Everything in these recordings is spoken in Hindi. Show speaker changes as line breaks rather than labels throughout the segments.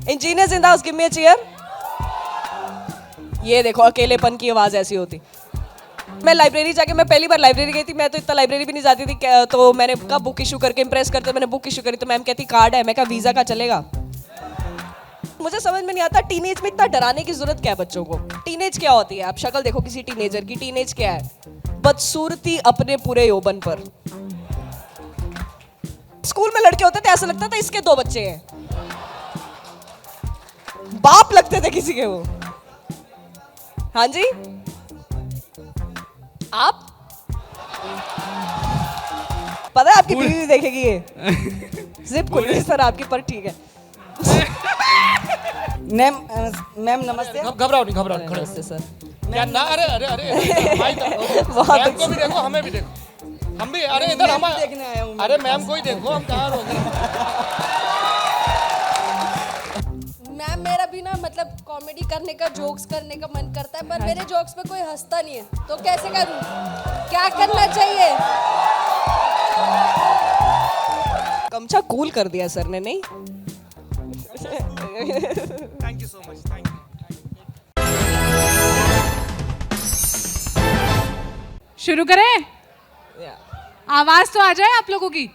Engineers in the house, give me a cheer. ये देखो अकेलेपन की आवाज ऐसी होती। मैं लाइब्रेरी जाके, मैं पहली बार लाइब्रेरी गई थी, मैं तो इतना लाइब्रेरी भी नहीं जाती थी, तो मैंने कहा बुक इशू करके इम्प्रेस करते, मैंने बुक इशू करी तो मैम कहती कार्ड है, मैं कहा वीजा का चलेगा। मुझे समझ में नहीं आता टीनेज में इतना डराने की जरूरत क्या है बच्चों को। टीनेज क्या होती है? आप शक्ल देखो किसी टीनेजर की, टीनेज क्या है? बदसूरती अपने पूरे यौवन पर। स्कूल में लड़के होते थे ऐसा लगता था इसके 2 बच्चे हैं, बाप लगते थे किसी के वो। हाँ जी, आप पता है आपकी बीवी भी देखेगी ये। जिप खुल गई सर आपकी, पर ठीक है।
मैम नमस्ते।
घबराओ नहीं, घबराओ नहीं,
नमस्ते सर।
क्या ना, अरे अरे अरे मैम को भी देखो, हमें भी देखो, हम भी, अरे इधर हम
देखने आया हूँ।
अरे मैम को ही देखो, हम कहाँ रोक।
मैम मेरा भी ना मतलब कॉमेडी करने का, जोक्स करने का मन करता है, पर मेरे जोक्स पे कोई हंसता नहीं है, तो कैसे करूं? क्या करना चाहिए?
गमछा कूल कर दिया सर ने, नहीं?
Thank you so much, thank you.
शुरू करें? आवाज तो आ जाए आप लोगों की।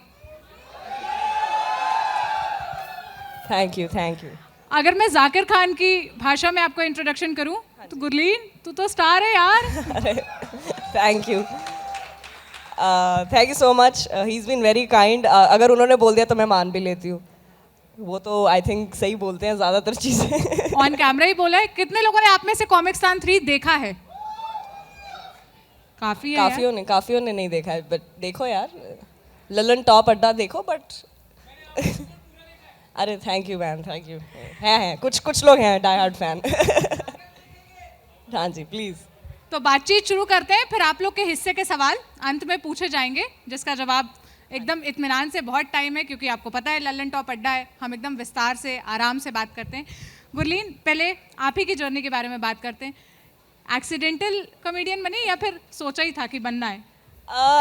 Thank you, thank you.
अगर मैं जाकिर खान की भाषा में आपको इंट्रोडक्शन करूं तो गुरलीन तू तो स्टार है यार।
Thank you, thank you so much. He is been very kind. अगर उन्होंने बोल दिया तो मैं मान भी लेती हूँ, वो तो आई थिंक सही बोलते हैं ज़्यादातर चीज़ें।
ऑन कैमरा ही बोला है। कितने लोगों ने आप में से कॉमिक्स्तान 3 देखा है? काफी है यार।
काफियों ने नहीं देखा है, बट देखो यार, ललन टॉप अड्डा देखो। बट अरे thank you ma'am, thank you. हैं कुछ लोग हैं डाई हार्ड फैन। हाँ जी प्लीज़।
तो बातचीत शुरू करते हैं, फिर आप लोग के हिस्से के सवाल अंत में पूछे जाएंगे, जिसका जवाब एकदम इत्मीनान से, बहुत टाइम है क्योंकि आपको पता है ललन टॉप अड्डा है, हम एकदम विस्तार से आराम से बात करते हैं। गुरलीन, पहले आप ही की जर्नी के बारे में बात करते हैं। एक्सीडेंटल कॉमेडियन बनी या फिर सोचा ही था कि बनना है?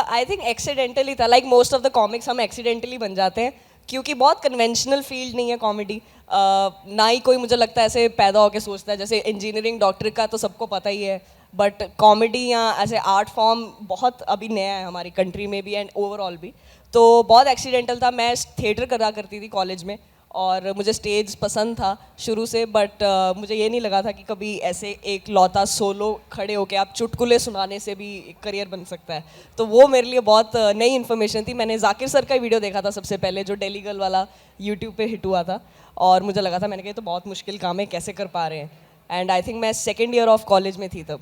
आई थिंक एक्सीडेंटली था, like most of the comics हम एक्सीडेंटली बन जाते हैं, क्योंकि बहुत कन्वेंशनल फील्ड नहीं है कॉमेडी। ना ही कोई मुझे लगता है ऐसे पैदा होकर सोचता है, जैसे इंजीनियरिंग डॉक्टर का तो सबको पता ही है, बट कॉमेडी या ऐसे आर्ट फॉर्म बहुत अभी नया है हमारी कंट्री में भी एंड ओवरऑल भी। तो बहुत एक्सीडेंटल था। मैं थिएटर करा करती थी कॉलेज में और मुझे स्टेज पसंद था शुरू से, बट मुझे ये नहीं लगा था कि कभी ऐसे एक लौता सोलो खड़े होके आप चुटकुले सुनाने से भी एक करियर बन सकता है। तो वो मेरे लिए बहुत नई इन्फॉर्मेशन थी। मैंने जाकिर सर का वीडियो देखा था सबसे पहले, जो डेली गर्ल वाला यूट्यूब पे हिट हुआ था, और मुझे लगा था, मैंने कहा तो बहुत मुश्किल काम है, कैसे कर पा रहे हैं। एंड आई थिंक मैं 2nd ईयर ऑफ कॉलेज में थी तब,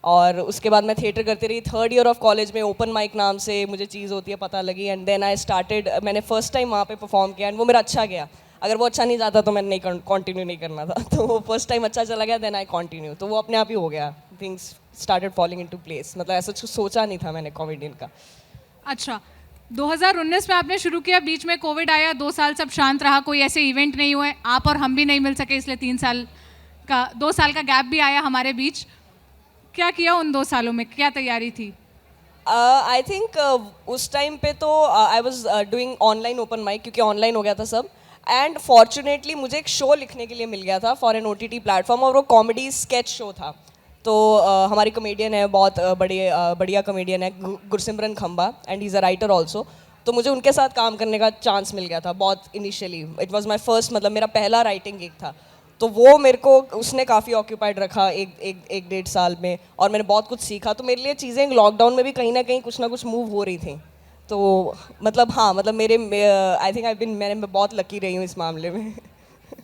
और उसके बाद मैं थिएटर करती रही। 3rd ईयर ऑफ कॉलेज में ओपन माइक नाम से मुझे चीज़ होती है पता लगी, एंड देन आई स्टार्टेड। मैंने फर्स्ट टाइम वहाँ पे परफॉर्म किया एंड वो मेरा अच्छा गया। अगर वो अच्छा नहीं जाता तो मैंने नहीं कंटिन्यू नहीं करना था। तो वो फर्स्ट टाइम अच्छा चला गया, देन आई कंटिन्यू, तो वो अपने आप ही हो गया। Things started falling into place. मतलब ऐसा कुछ सोचा नहीं था मैंने कॉमेडियन का।
अच्छा, 2019 में आपने शुरू किया, बीच में कोविड आया, 2 साल सब शांत रहा, कोई ऐसे इवेंट नहीं हुए, आप और हम भी नहीं मिल सके, इसलिए 2 साल का गैप भी आया हमारे बीच। क्या किया उन 2 सालों में, क्या तैयारी थी?
आई थिंक उस टाइम पे तो I was doing online open mic, क्योंकि ऑनलाइन हो गया था सब। एंड फॉर्चुनेटली मुझे एक शो लिखने के लिए मिल गया था फॉर एन OTT प्लेटफॉर्म, और वो कॉमेडी स्केच शो था। तो हमारी कॉमेडियन है, बहुत बढ़िया कॉमेडियन है, गुरसिमरन खंबा, and he is a writer also. तो मुझे उनके साथ काम करने का चांस मिल गया था बहुत initially. It was my first, मतलब मेरा पहला राइटिंग गिग था। तो वो मेरे को उसने काफ़ी ऑक्यूपाइड रखा एक 1.5 साल में, और मैंने बहुत कुछ सीखा। तो मेरे लिए चीज़ें लॉकडाउन में भी कहीं ना कुछ मूव हो रही थी। तो मतलब हाँ, मतलब आई थिंक मैं बहुत लकी रही हूँ इस मामले में।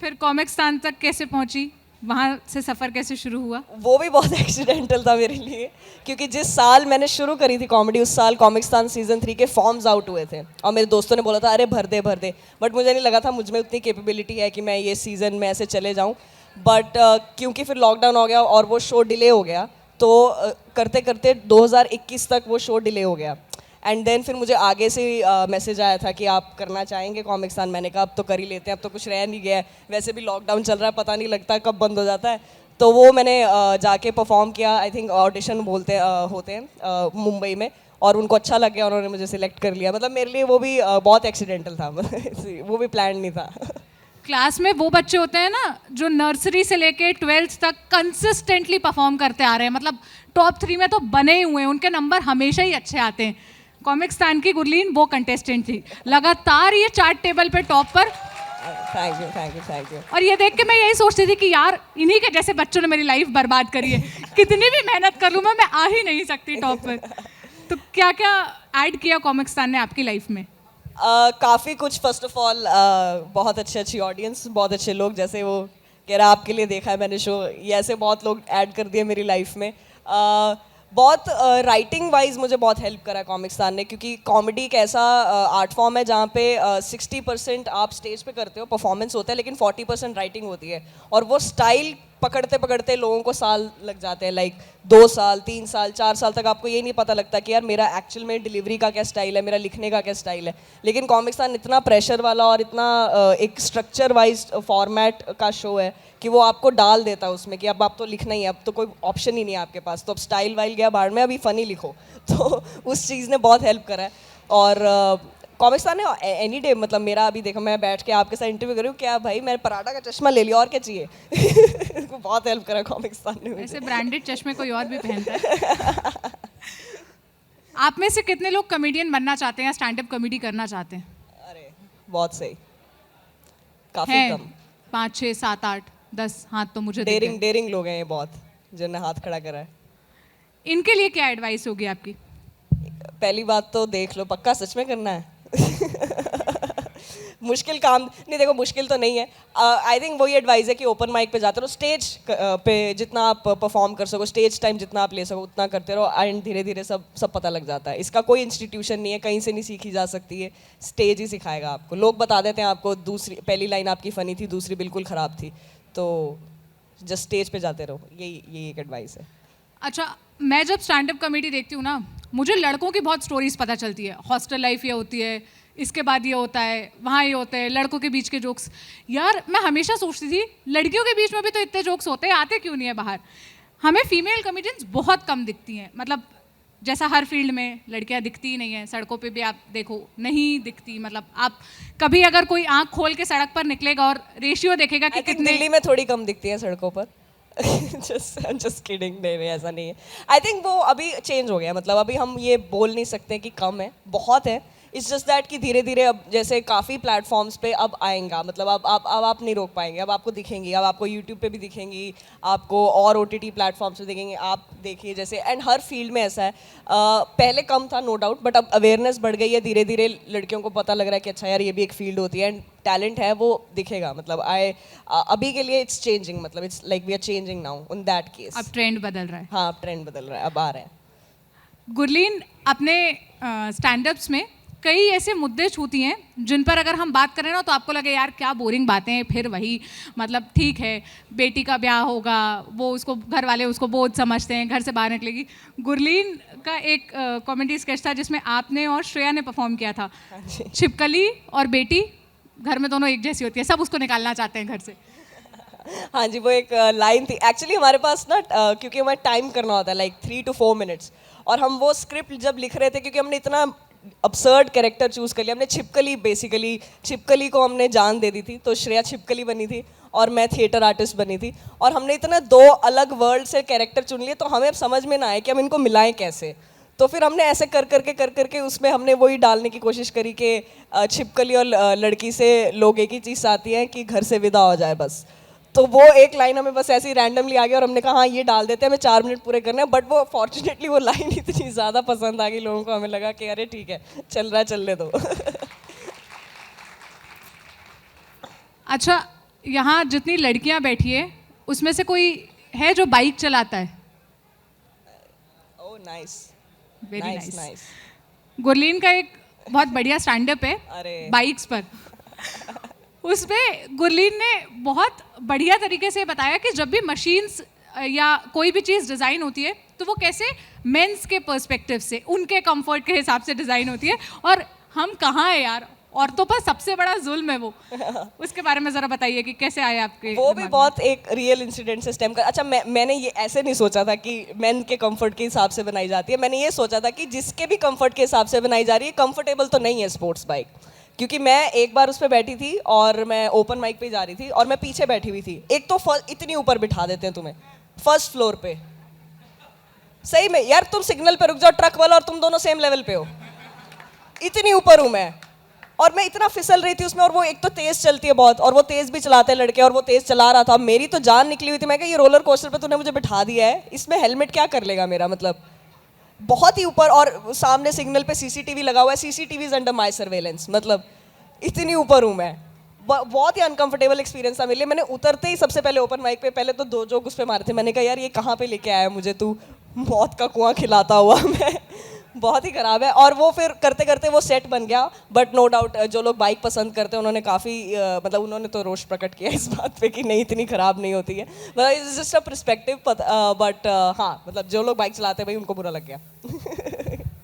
फिर कॉमिक्स्तान तक कैसे पहुंची, वहाँ से सफ़र कैसे शुरू हुआ?
वो भी बहुत एक्सीडेंटल था मेरे लिए, क्योंकि जिस साल मैंने शुरू करी थी कॉमेडी, उस साल कॉमिक्स्तान सीज़न 3 के फॉर्म्स आउट हुए थे, और मेरे दोस्तों ने बोला था अरे भर दे, बट मुझे नहीं लगा था मुझ में उतनी कैपेबिलिटी है कि मैं ये सीज़न में ऐसे चले जाऊँ। बट क्योंकि फिर लॉकडाउन हो गया और वो शो डिले हो गया, तो करते करते 2021 तक वो शो डिले हो गया। एंड देन फिर मुझे आगे से मैसेज आया था कि आप करना चाहेंगे कॉमिक्स्तान। मैंने कहा अब तो कर ही लेते हैं, अब तो कुछ रह नहीं गया है, वैसे भी लॉकडाउन चल रहा है, पता नहीं लगता कब बंद हो जाता है। तो वो मैंने जाके परफॉर्म किया। आई थिंक ऑडिशन होते हैं मुंबई में, और उनको अच्छा लग गया, उन्होंने मुझे सिलेक्ट कर लिया। मतलब मेरे लिए वो भी बहुत एक्सीडेंटल था। वो भी प्लान नहीं था।
क्लास में वो बच्चे होते हैं ना जो नर्सरी से लेके 12th तक कंसिस्टेंटली परफॉर्म करते आ रहे हैं, मतलब टॉप 3 में तो बने ही हुए हैं, उनके नंबर हमेशा ही अच्छे आते हैं। कॉमिक्सतान की गुरलीन वो कंटेस्टेंट थी, लगातार ये चार्ट टेबल पे टॉप पर।
Thank you thank you thank you.
और ये देख के मैं यही सोचती थी कि यार इन्हीं के जैसे बच्चों ने मेरी लाइफ बर्बाद करी है, कितनी भी मेहनत कर लूँ मैं आ ही नहीं सकती टॉप पर। तो क्या क्या ऐड किया कॉमिक्सतान ने आपकी लाइफ में?
काफ़ी कुछ। फर्स्ट ऑफ ऑल बहुत अच्छी ऑडियंस, बहुत अच्छे लोग, जैसे वो कह रहा आपके लिए देखा है मैंने शो, ये ऐसे बहुत लोग ऐड कर दिए मेरी लाइफ में। बहुत राइटिंग वाइज मुझे बहुत हेल्प करा कॉमिक्सतान ने, क्योंकि कॉमेडी एक ऐसा आर्ट फॉर्म है जहाँ पे 60% आप स्टेज पे करते हो, परफॉर्मेंस होता है, लेकिन 40% राइटिंग होती है। और वो स्टाइल पकड़ते पकड़ते लोगों को साल लग जाते हैं, लाइक 2 साल 3 साल 4 साल तक आपको ये नहीं पता लगता कि यार मेरा एक्चुअल में डिलीवरी का क्या स्टाइल है, मेरा लिखने का क्या स्टाइल है। लेकिन कॉमिक्सतान इतना प्रेशर वाला और इतना एक स्ट्रक्चर वाइज फॉर्मेट का शो है कि वो आपको डाल देता है उसमें कि अब आप तो लिखना ही है, अब तो कोई ऑप्शन ही नहीं है आपके पास, तो अब स्टाइल वाइल गया बाहर में, अभी फ़नी लिखो। तो उस चीज़ ने बहुत हेल्प करा है। और कॉमिक्सतान ने एनी डे, मतलब मेरा अभी देखो मैं बैठ के आपके साथ इंटरव्यू कर रही हूँ, क्या भाई मैंने पराठा का चश्मा ले लिया और क्या चाहिए। बहुत हेल्प करा कॉमिक्सतान ने मुझे।
ऐसे ब्रांडेड चश्मे कोई और भी पहनता है। आप में से कितने लोग कॉमेडियन बनना चाहते हैं या स्टैंड अप कॉमेडी करना चाहते हैं?
अरे बहुत सही, काफ़ी
हैं
कम।
5 6 7 8 10 हाथ तो मुझे दिख गए।
डेयरिंग लोग हैं ये बहुत, जिन्होंने हाथ खड़ा करा है।
इनके लिए क्या एडवाइस होगी आपकी?
पहली बात तो देख लो, पक्का सच में करना है। मुश्किल काम नहीं, देखो मुश्किल तो नहीं है। आई थिंक वही एडवाइस है कि ओपन माइक पे जाते रहो, स्टेज पे जितना आप परफॉर्म कर सको, स्टेज टाइम जितना आप ले सको उतना करते रहो, एंड धीरे धीरे सब पता लग जाता है। इसका कोई इंस्टीट्यूशन नहीं है, कहीं से नहीं सीखी जा सकती है, स्टेज ही सिखाएगा आपको। लोग बता देते हैं आपको पहली लाइन आपकी फ़नी थी, दूसरी बिल्कुल ख़राब थी, तो जस्ट स्टेज पे जाते रहो, यही एक एडवाइस है।
अच्छा, मैं जब स्टैंड अप कॉमेडी देखती हूँ ना, मुझे लड़कों की बहुत स्टोरीज पता चलती है। हॉस्टल लाइफ ये होती है, इसके बाद ये होता है, वहाँ ये होता है, लड़कों के बीच के जोक्स। यार मैं हमेशा सोचती थी लड़कियों के बीच में भी तो इतने जोक्स होते हैं, आते क्यों नहीं है बाहर? हमें फीमेल कॉमेडियंस बहुत कम दिखती हैं, मतलब जैसा हर फील्ड में लड़कियां दिखती ही नहीं है, सड़कों पे भी आप देखो नहीं दिखती। मतलब आप कभी अगर कोई आंख खोल के सड़क पर निकलेगा और रेशियो देखेगा कि कितने,
दिल्ली में थोड़ी कम दिखती है सड़कों पर। just kidding, नहीं ऐसा नहीं है। आई थिंक वो अभी चेंज हो गया, मतलब अभी हम ये बोल नहीं सकते कि कम है, बहुत है। इट्स जस्ट दैट कि धीरे धीरे अब जैसे काफ़ी प्लेटफॉर्म्स पे अब आएगा, मतलब अब आप नहीं रोक पाएंगे, अब आपको दिखेंगी, अब आपको यूट्यूब पे भी दिखेंगी, आपको और OTT प्लेटफॉर्म्स पे दिखेंगे। आप देखिए जैसे, एंड हर फील्ड में ऐसा है। पहले कम था नो डाउट, बट अब अवेयरनेस बढ़ गई है, धीरे धीरे लड़कियों को पता लग रहा है कि अच्छा यार ये भी एक फील्ड होती है, एंड टैलेंट है वो दिखेगा। मतलब अभी के लिए इट्स चेंजिंग, मतलब it's like we are changing now in that case.
अब ट्रेंड बदल रहा है।
हाँ, ट्रेंड बदल रहा है, अब आ रहा है।
गुरलीन अपने स्टैंड-अप्स में कई ऐसे मुद्दे छूती हैं जिन पर अगर हम बात करें ना तो आपको लगे यार क्या बोरिंग बातें हैं, फिर वही, मतलब ठीक है बेटी का ब्याह होगा, वो उसको घर वाले उसको बोझ समझते हैं, घर से बाहर निकलेगी। गुरलीन का एक कॉमेडी स्केच था जिसमें आपने और श्रेया ने परफॉर्म किया था, छिपकली और बेटी घर में दोनों एक जैसी होती है, सब उसको निकालना चाहते हैं घर से।
हाँ जी, वो एक लाइन थी एक्चुअली हमारे पास ना, क्योंकि हमें टाइम करना होता है लाइक 3 to 4 मिनट्स, और हम वो स्क्रिप्ट जब लिख रहे थे, क्योंकि हमने इतना absurd कैरेक्टर चूज कर लिया, हमने छिपकली, बेसिकली छिपकली को हमने जान दे दी थी, तो श्रेया छिपकली बनी थी और मैं थिएटर आर्टिस्ट बनी थी, और हमने इतना 2 अलग वर्ल्ड से कैरेक्टर चुन लिए, तो हमें अब समझ में ना आए कि हम इनको मिलाएं कैसे। तो फिर हमने ऐसे कर करके उसमें हमने वही डालने की कोशिश करी कि छिपकली और लड़की से लोग एक ही चीज़ आती है कि घर से विदा हो जाए बस। तो वो एक लाइन हमें बस ऐसे ही रैंडमली आ गया और हमने कहा हाँ ये डाल देते हैं, हमें 4 मिनट पूरे करने हैं। बट वो फॉर्चुनेटली वो लाइन इतनी ज़्यादा पसंद आ गई लोगों को, हमें लगा कि अरे ठीक है चल रहा है, चलने दो।
अच्छा, यहाँ जितनी लड़कियाँ बैठी है उसमें से कोई है जो बाइक चलाता है?
Oh nice,
very
nice
nice. Gurleen का एक बहुत बढ़िया स्टैंड अप है
अरे।
बाइक्स पर। उसमें गुरलीन ने बहुत बढ़िया तरीके से बताया कि जब भी मशीन्स या कोई भी चीज़ डिज़ाइन होती है तो वो कैसे मेंस के पर्सपेक्टिव से, उनके कंफर्ट के हिसाब से डिज़ाइन होती है, और हम कहाँ है यार, औरतों पर सबसे बड़ा जुल्म है वो। उसके बारे में ज़रा बताइए कि कैसे आए आपके
वो भी बहुत एक रियल इंसिडेंट से स्टेम कर। अच्छा, मैंने ये ऐसे नहीं सोचा था कि मेन के कंफर्ट के हिसाब से बनाई जाती है, मैंने ये सोचा था कि जिसके भी कंफर्ट के हिसाब से बनाई जा रही है, कंफर्टेबल तो नहीं है स्पोर्ट्स बाइक, क्योंकि मैं एक बार उस पर बैठी थी और मैं ओपन माइक पे जा रही थी और मैं पीछे बैठी हुई थी। एक तो इतनी ऊपर बिठा देते हैं तुम्हें फर्स्ट फ्लोर पे, सही में यार तुम सिग्नल पे रुक जाओ, ट्रक वाला और तुम दोनों सेम लेवल पे हो, इतनी ऊपर हूँ मैं। और मैं इतना फिसल रही थी उसमें, और वो एक तो तेज चलती है बहुत, और वो तेज भी चलाते हैं लड़के, और वो तेज चला रहा था, मेरी तो जान निकली हुई थी। मैं कहा ये रोलर कोस्टर पे तूने मुझे बिठा दिया है, इसमें हेलमेट क्या कर लेगा मेरा, मतलब बहुत ही ऊपर। और सामने सिग्नल पे सीसीटीवी लगा हुआ है, CCTV is under my surveillance, मतलब इतनी ऊपर हूँ मैं। बहुत ही अनकंफर्टेबल एक्सपीरियंस था मेरे लिए। मैंने उतरते ही सबसे पहले ओपन माइक पे पहले तो 2 जोक उस पे मारे थे। मैंने कहा यार ये कहाँ पे लेके आया मुझे तू, मौत का कुआं खिलाता हुआ मैं बहुत ही खराब है। और वो फिर करते करते वो सेट बन गया। बट नो डाउट जो लोग बाइक पसंद करते हैं उन्होंने काफ़ी मतलब उन्होंने तो रोष प्रकट किया इस बात पे कि नहीं इतनी ख़राब नहीं होती है, मतलब it's just a perspective. But हाँ, मतलब जो लोग बाइक चलाते हैं भाई उनको बुरा लग गया।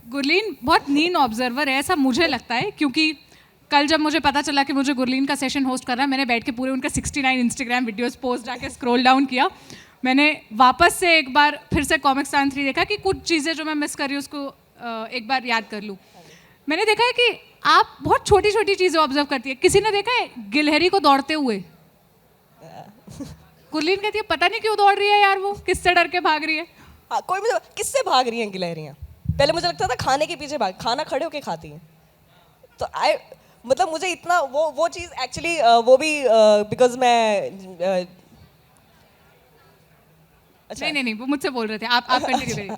गुरलीन बहुत नीन ऑब्जर्वर है ऐसा मुझे लगता है, क्योंकि कल जब मुझे पता चला कि मुझे गुरलीन का सेशन होस्ट करना है, मैंने बैठ के पूरे उनका 69 इंस्टाग्राम वीडियोस पोस्ट जाके स्क्रॉल डाउन किया। मैंने वापस से एक बार फिर से कॉमिक्स्तान 3 देखा कि कुछ चीज़ें जो मैं मिस कर रही हूँ उसको एक बार याद कर लूँ। मैंने देखा है कि आप बहुत छोटी छोटी चीज़ें ऑब्जर्व करती है। किसी ने देखा है गिलहरी को दौड़ते हुए? गुरलीन कहती है पता नहीं क्यों दौड़ रही है यार, वो किससे डर के भाग रही है।
हाँ, कोई मुझे किससे भाग रही हैं गिलहरियाँ? पहले मुझे लगता था खाने के पीछे भाग, खाना खड़े होके खाती हैं। तो मतलब मुझे इतना वो चीज़ एक्चुअली वो भी बिकॉज मैं अच्छा
नहीं वो मुझसे बोल रहे थे, आप कंटिन्यू करिए।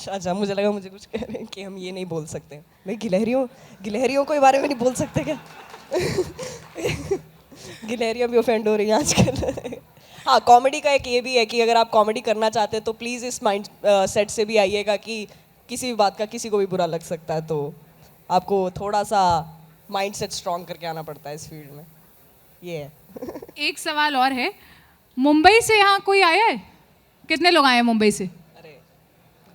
अच्छा, मुझे लगा मुझे कुछ कह रहे हैं कि हम ये नहीं बोल सकते। भाई गिलहरियों के बारे में नहीं बोल सकते क्या? गिलहरियाँ भी ऑफेंड हो रही हैं आजकल। हाँ, कॉमेडी का एक ये भी है कि अगर आप कॉमेडी करना चाहते हैं तो प्लीज़ इस माइंड सेट से भी आइएगा कि किसी भी बात का किसी को भी बुरा लग सकता है, तो आपको थोड़ा सा माइंड सेट स्ट्रॉन्ग करके आना पड़ता है इस फील्ड में, ये है।
एक सवाल और है, मुंबई से यहाँ कोई आया है? कितने लोग आए हैं मुंबई से?
अरे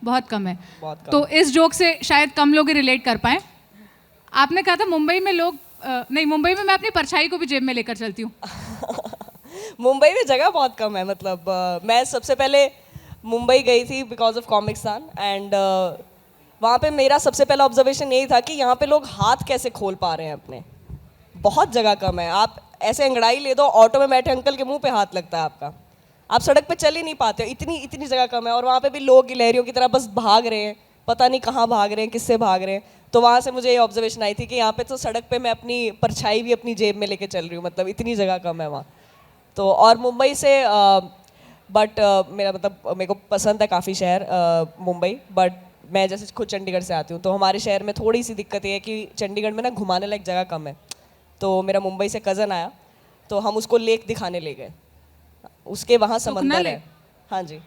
बहुत कम है।
बहुत कम।
तो इस जोक से शायद कम लोग ही रिलेट कर पाए। आपने कहा था मुंबई में लोग नहीं, मुंबई में मैं अपनी परछाई को भी जेब में लेकर चलती हूँ।
मुंबई में जगह बहुत कम है, मतलब मैं सबसे पहले मुंबई गई थी बिकॉज ऑफ कॉमिक्स्तान, एंड वहाँ पे मेरा सबसे पहला ऑब्जर्वेशन यही था कि यहाँ पे लोग हाथ कैसे खोल पा रहे हैं अपने। बहुत जगह कम है, आप ऐसे अंगड़ाई ले दो, ऑटो में बैठे अंकल के मुंह पे हाथ लगता है आपका, आप सड़क पे चल ही नहीं पाते हो, इतनी जगह कम है। और वहाँ पे भी लोग गिलहरियों की तरह बस भाग रहे हैं, पता नहीं कहाँ भाग रहे हैं, किससे भाग रहे हैं। तो वहाँ से मुझे ये ऑब्जर्वेशन आई थी कि यहाँ पे तो सड़क पे मैं अपनी परछाई भी अपनी जेब में लेके चल रही हूँ, मतलब इतनी जगह कम है वहाँ। तो और मुंबई से बट मेरा मतलब मेरे को पसंद है काफ़ी शहर मुंबई, बट मैं जैसे खुद चंडीगढ़ से आती हूँ, तो हमारे शहर में थोड़ी सी दिक्कत ये है कि चंडीगढ़ में ना घुमाने लायक जगह कम है। तो मेरा मुंबई से कज़न आया, तो हम उसको लेक दिखाने ले गए, उसके वहाँ समंदर है। हाँ जी,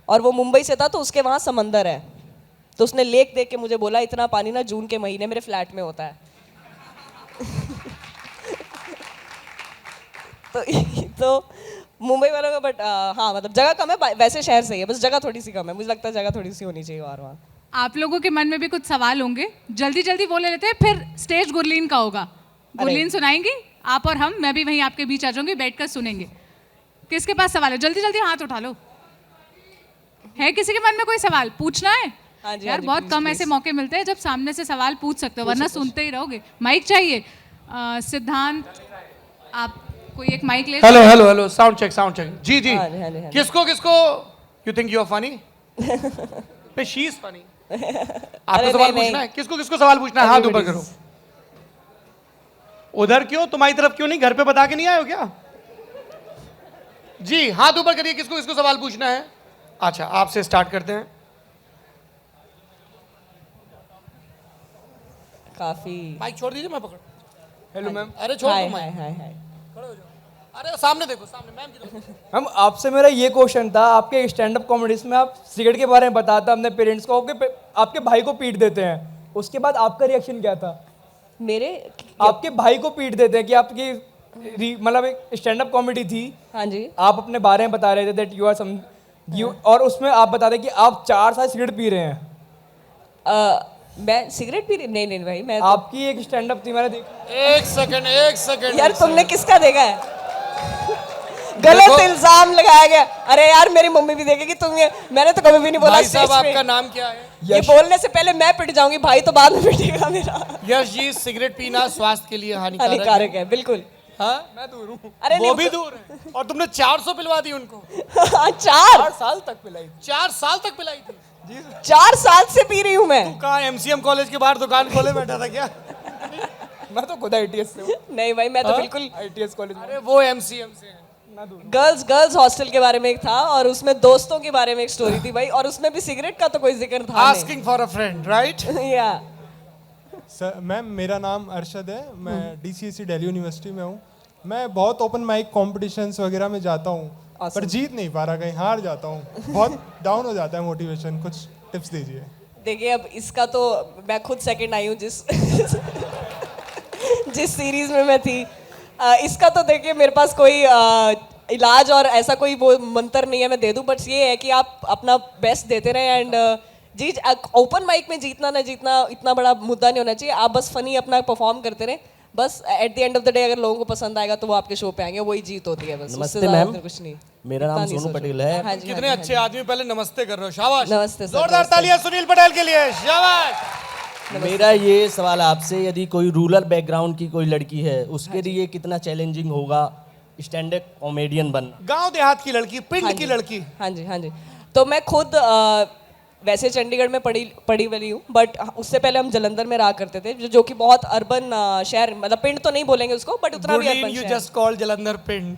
और वो मुंबई से था तो उसके वहाँ समंदर है, तो उसने लेक देख के मुझे बोला इतना पानी ना जून के महीने मेरे फ्लैट में होता है। तो मुंबई वालों का बट हाँ, मतलब जगह कम है, वैसे शहर सही है, बस जगह थोड़ी सी कम है। मुझे लगता है जगह थोड़ी सी होनी चाहिए और वहाँ।
आप लोगों के मन में भी कुछ सवाल होंगे, जल्दी जल्दी वो ले लेते हैं, फिर स्टेज गुरलीन का होगा। गुरलीन सुनाएंगी, आप और हम, मैं भी वहीं आपके बीच आ जाऊंगी, बैठकर सुनेंगे। किसके पास सवाल है? जल्दी जल्दी हाथ उठा लो। है किसी के मन में कोई सवाल पूछना है?
हाँ जी,
यार
हाँ जी,
बहुत
please,
कम
please.
ऐसे मौके मिलते हैं जब सामने से सवाल पूछ सकते हो, वरना सुनते ही रहोगे। माइक चाहिए? सिद्धांत, आप कोई एक माइक ले।
हेलो साउंड चेक जी जी।
हाँ जी, हाँ जी, हाँ जी।
किसको you think you are funny? नहीं, शी इज फनी। आपको
अरे
सवाल
नहीं,
पूछना है? किसको सवाल पूछना है? हाथ ऊपर करो। उधर क्यों, तुम्हारी तरफ क्यों नहीं? घर पे बता के नहीं आए हो क्या? जी, हाथ ऊपर करिए, किसको सवाल पूछना है? अच्छा, आपसे स्टार्ट करते हैं।
काफी
माइक छोड़ दीजिए, मैं पकड़।
Hello ma'am.
अरे छोड़
हाय
दो माइक।
हाय।
खड़े हो जाओ। अरे सामने देखो, सामने मैम की तरफ।
मैम आपसे मेरा ये क्वेश्चन था, आपके स्टैंड अप कॉमेडीज में आप सिगरेट के बारे में बताते अपने पेरेंट्स को, आपके भाई को पीट देते हैं, उसके बाद आपका रिएक्शन क्या था?
मेरे
आपके भाई को पीट देते हैं कि आपकी मतलब एक स्टैंड अप कॉमेडी थी,
हाँ जी,
आप अपने बारे में बता रहे थे that you are some you, और उसमें आप बता रहे कि आप 4 साल सिगरेट पी रहे हैं।
मैं सिगरेट पी रही नहीं भाई, मैं तो,
आपकी एक स्टैंड अप थी, मैंने देखा।
एक सेकंड
यार तुमने किसका देखा है? गलत
देखो-
इल्जाम लगाया गया। अरे यार मेरी मम्मी भी देखेगी तुम ये, मैंने तो कभी भी नहीं बोला
भाई साहब
stage पे।
आपका नाम क्या है?
ये बोलने से पहले मैं पिट जाऊंगी, भाई तो बाद में पिटेगा मेरा।
यश जी, सिगरेट पीना स्वास्थ्य के लिए हानिकारक है।
हानिकारक है बिल्कुल।
हाँ मैं दूर हूँ,
अरे
वो
नहीं,
भी दूर है। और तुमने 400 पिलवा दी उनको,
4
साल तक पिलाई
4 साल तक पिलाई थी।
4 साल से पी रही हूँ मैं।
कहाँ एमसीएम कॉलेज के बाहर दुकान खोले बैठा था क्या?
मैं तो खुद आईटीएस से हूँ,
नहीं भाई मैं तो बिल्कुल
आईटीएस कॉलेज में।
अरे वो एमसीएम से है।
गर्ल्स हॉस्टल के बारे में एक था और उसमें दोस्तों के बारे में एक स्टोरी थी भाई, और उसमें भी सिगरेट का तो कोई जिक्र था
asking for a friend, right?
नहीं। या
सर मैम मेरा नाम अरशद है, मैं DCSE दिल्ली यूनिवर्सिटी में हूँ। मैं बहुत ओपन माइक कॉम्पिटिशन्स वगैरह में जाता हूँ, पर जीत नहीं पा रहा, कहीं हार जाता हूँ, बहुत डाउन हो जाता है मोटिवेशन। कुछ टिप्स दीजिए।
देखिए अब इसका तो मैं खुद सेकंड आई हूँ जिस जिस सीरीज में मैं थी। इसका तो देखिए मेरे पास कोई इलाज और ऐसा कोई वो मंत्र नहीं है मैं दे दूं, बट ये है कि आप अपना बेस्ट देते रहें एंड जी ओपन माइक में जीतना ना जीतना इतना बड़ा मुद्दा नहीं होना चाहिए। आप बस फनी अपना परफॉर्म करते रहें, बस at the end of the day अगर लोगों को पसंद आएगा तो वो आपके शो पे आएंगे, वही जीत होती है बस। उससे
नमस्ते
ज़्यादा
मैम,
फिर कुछ नहीं।
मेरा नाम
इतना नहीं
सोनू
सोचो।
पटेल है।
हाँ जी,
कितने
हाँ जी,
अच्छे आदमी, पहले नमस्ते कर रहे हो, शाबाश।
नमस्ते सर,
जोरदार
नमस्ते।
तालियां सुनील पटेल के लिए, शाबाश।
मेरा ये सवाल आपसे, यदि कोई रूरल बैकग्राउंड की कोई लड़की है उसके लिए कितना चैलेंजिंग होगा स्टैंड अप कॉमेडियन बनना?
गांव देहात की लड़की, पिंड की लड़की।
हाँ जी हाँ जी। तो मैं खुद वैसे चंडीगढ़ में पढ़ी वाली हूँ, बट उससे पहले हम जलंधर में रहा करते थे, जो कि बहुत अर्बन शहर, मतलब पिंड तो नहीं बोलेंगे उसको, बट उतना भी अर्बन
यू
शहर।
जस्ट कॉल्ड जलंधर पिंड।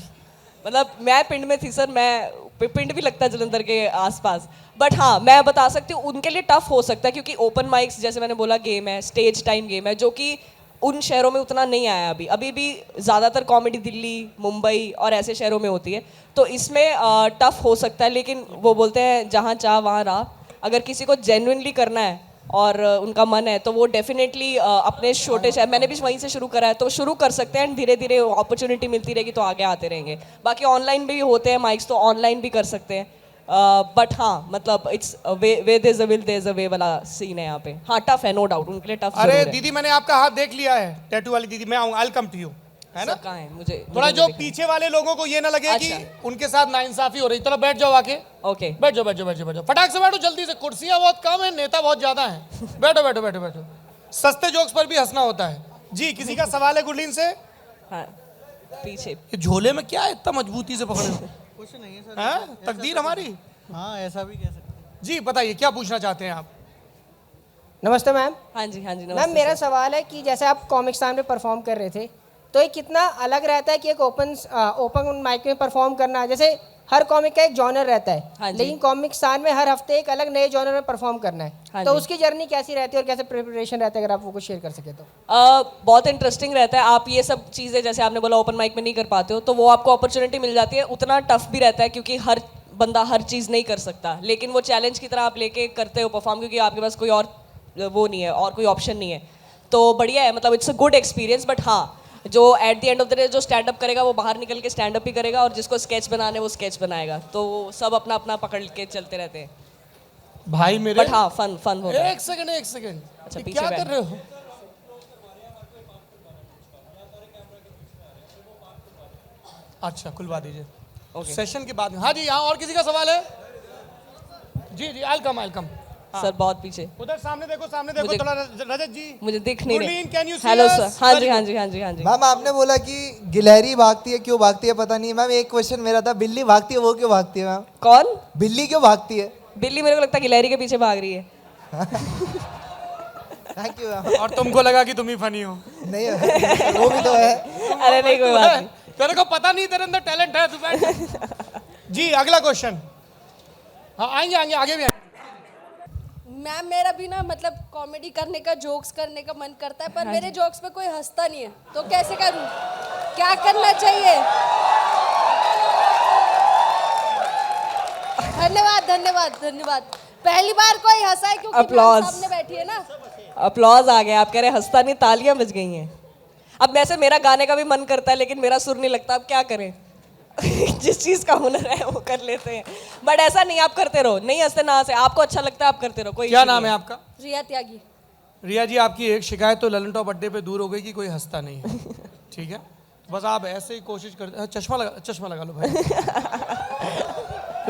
मतलब मैं पिंड में थी सर, मैं पिंड भी लगता है जलंधर के आसपास, बट हाँ मैं बता सकती हूँ उनके लिए टफ हो सकता है, क्योंकि ओपन माइक्स जैसे मैंने बोला गेम है, स्टेज टाइम गेम है, जो कि उन शहरों में उतना नहीं आया अभी भी ज़्यादातर कॉमेडी दिल्ली, मुंबई और ऐसे शहरों में होती है, तो इसमें टफ हो सकता है। लेकिन वो बोलते हैं जहाँ चाह वहाँ राह। अगर किसी को जेन्युइनली करना है और उनका मन है तो वो डेफिनेटली अपने छोटे शहर, मैंने भी वहीं से शुरू करा है, तो शुरू कर सकते हैं एंड धीरे धीरे अपॉर्चुनिटी मिलती रहेगी तो आगे आते रहेंगे। बाकी ऑनलाइन भी होते हैं माइक्स, तो ऑनलाइन भी कर सकते हैं, बट हाँ मतलब it's way there is a will there is a way वाला सीन है यहाँ पे। हाँ टफ है, नो डाउट उनके लिए टफ।
अरे दीदी मैंने आपका हाथ देख लिया है, टैटू वाली दीदी, मैं आऊंगा, आई कम टू यू, है ना?
कहाँ है मुझे
थोड़ा जो पीछे वाले लोगों को ये ना लगे कि उनके साथ नाइंसाफी हो रही, थोड़ा बैठ जाओ आके,
ओके
बैठ जाओ बैठ जाओ बैठ जाओ बैठ जाओ, फटाक से बैठो जल्दी से, कुर्सियां बहुत कम है, नेता बहुत ज्यादा है। बैठो बैठो बैठो बैठो, सस्ते जोक्स पर भी हंसना होता है। जी किसी का सवाल है गुरलीन से?
हाँ पीछे।
ये झोले में क्या है इतना मजबूती से पकड़े हो? कुछ नहीं है सर, तकदीर हमारी।
हाँ ऐसा भी कह सकते हैं।
जी बताइए क्या पूछना चाहते हैं आप?
नमस्ते मैम।
हाँ जी
मैम
नमस्ते
मेरा
सर।
सवाल है कि जैसे आप कॉमिक स्टार में परफॉर्म कर रहे थे, तो ये कितना अलग रहता है कि एक ओपन माइक में परफॉर्म करना, जैसे हर कॉमिक का एक जॉनर रहता
हाँ
है,
जी।
लेकिन कॉमिक स्टार में हर हफ्ते एक अलग नए जॉनर में परफॉर्म करना है,
हाँ
तो
जी।
उसकी जर्नी कैसी रहती है और कैसे प्रिपरेशन रहता है, अगर आप वो कुछ शेयर कर सके तो।
बहुत इंटरेस्टिंग रहता है। आप ये सब चीज़ें जैसे आपने बोला ओपन माइक में नहीं कर पाते हो, तो वो आपको अपॉर्चुनिटी मिल जाती है। उतना टफ भी रहता है क्योंकि हर बंदा हर चीज़ नहीं कर सकता, लेकिन वो चैलेंज की तरह आप लेके करते हो परफॉर्म, क्योंकि आपके पास कोई और वो नहीं है और कोई ऑप्शन नहीं है, तो बढ़िया है। मतलब it's a good experience. But हाँ जो at the end of the day जो स्टैंड अप करेगा वो बाहर निकल के स्टैंड अप ही करेगा, और जिसको स्केच बनाना है वो स्केच बनाएगा, तो वो सब अपना अपना पकड़ के चलते रहते हैं।
भाई मेरे
बट हाँ फन होता है।
एक सेकंड
अच्छा,
ये
पीछे
क्या
बैठ।
कर रहे हो? अच्छा खुलवा दीजिए सेशन के बाद में। हाँ जी यहाँ और किसी का सवाल है? जी जी आई कम
सर बहुत पीछे,
उधर सामने देखो
मुझे-
थोड़ा रजत जी।
मुझे दिख नहीं
गुरलीन, can you
रहे।
see
hello
us?
सर। हाँ जी हाँ जी हाँ जी हाँ जी।
मैम आपने बोला कि गिलहरी भागती है, क्यों भागती है पता नहीं। मैम एक क्वेश्चन मेरा था, बिल्ली भागती है वो क्यों भागती है मैम?
कौन?
बिल्ली क्यों भागती है?
बिल्ली मेरे को लगता है गिलहरी के पीछे भाग रही है।
Thank you ma'am.
और तुमको लगा कि तुम ही फनी हो।
नहीं वो भी तो है।
अरे नहीं कोई बात नहीं।
तेरे को पता नहीं तेरे अंदर टैलेंट है, तू बैठ। जी अगला क्वेश्चन। हाँ आएंगे आगे भी आएंगे।
मैम मेरा भी ना मतलब कॉमेडी करने का, जोक्स करने का मन करता है, पर मेरे जोक्स पे कोई हंसता नहीं है, तो कैसे करूं? क्या करना चाहिए? धन्यवाद धन्यवाद धन्यवाद। पहली बार कोई हंसा है क्योंकि
Applause.
मैम सामने बैठी है ना।
अपलॉज आ गया। आप कह रहे हंसता नहीं, तालियां बज गई हैं। अब वैसे मेरा गाने का भी मन करता है, लेकिन मेरा सुर नहीं लगता, अब क्या करें? जिस चीज का हुनर है वो कर लेते हैं, बट ऐसा नहीं आप करते रहो, नहीं हंसते ना हंसे, आपको अच्छा लगता है आप करते रहो, कोई
क्या
issue
नाम
नहीं
है आपका?
रिया त्यागी।
रिया जी आपकी एक शिकायत तो ललन टॉप अड्डे पे दूर हो गई कि कोई हंसता नहीं है। ठीक है, बस आप ऐसे ही कोशिश करते चश्मा लगा लो भाई।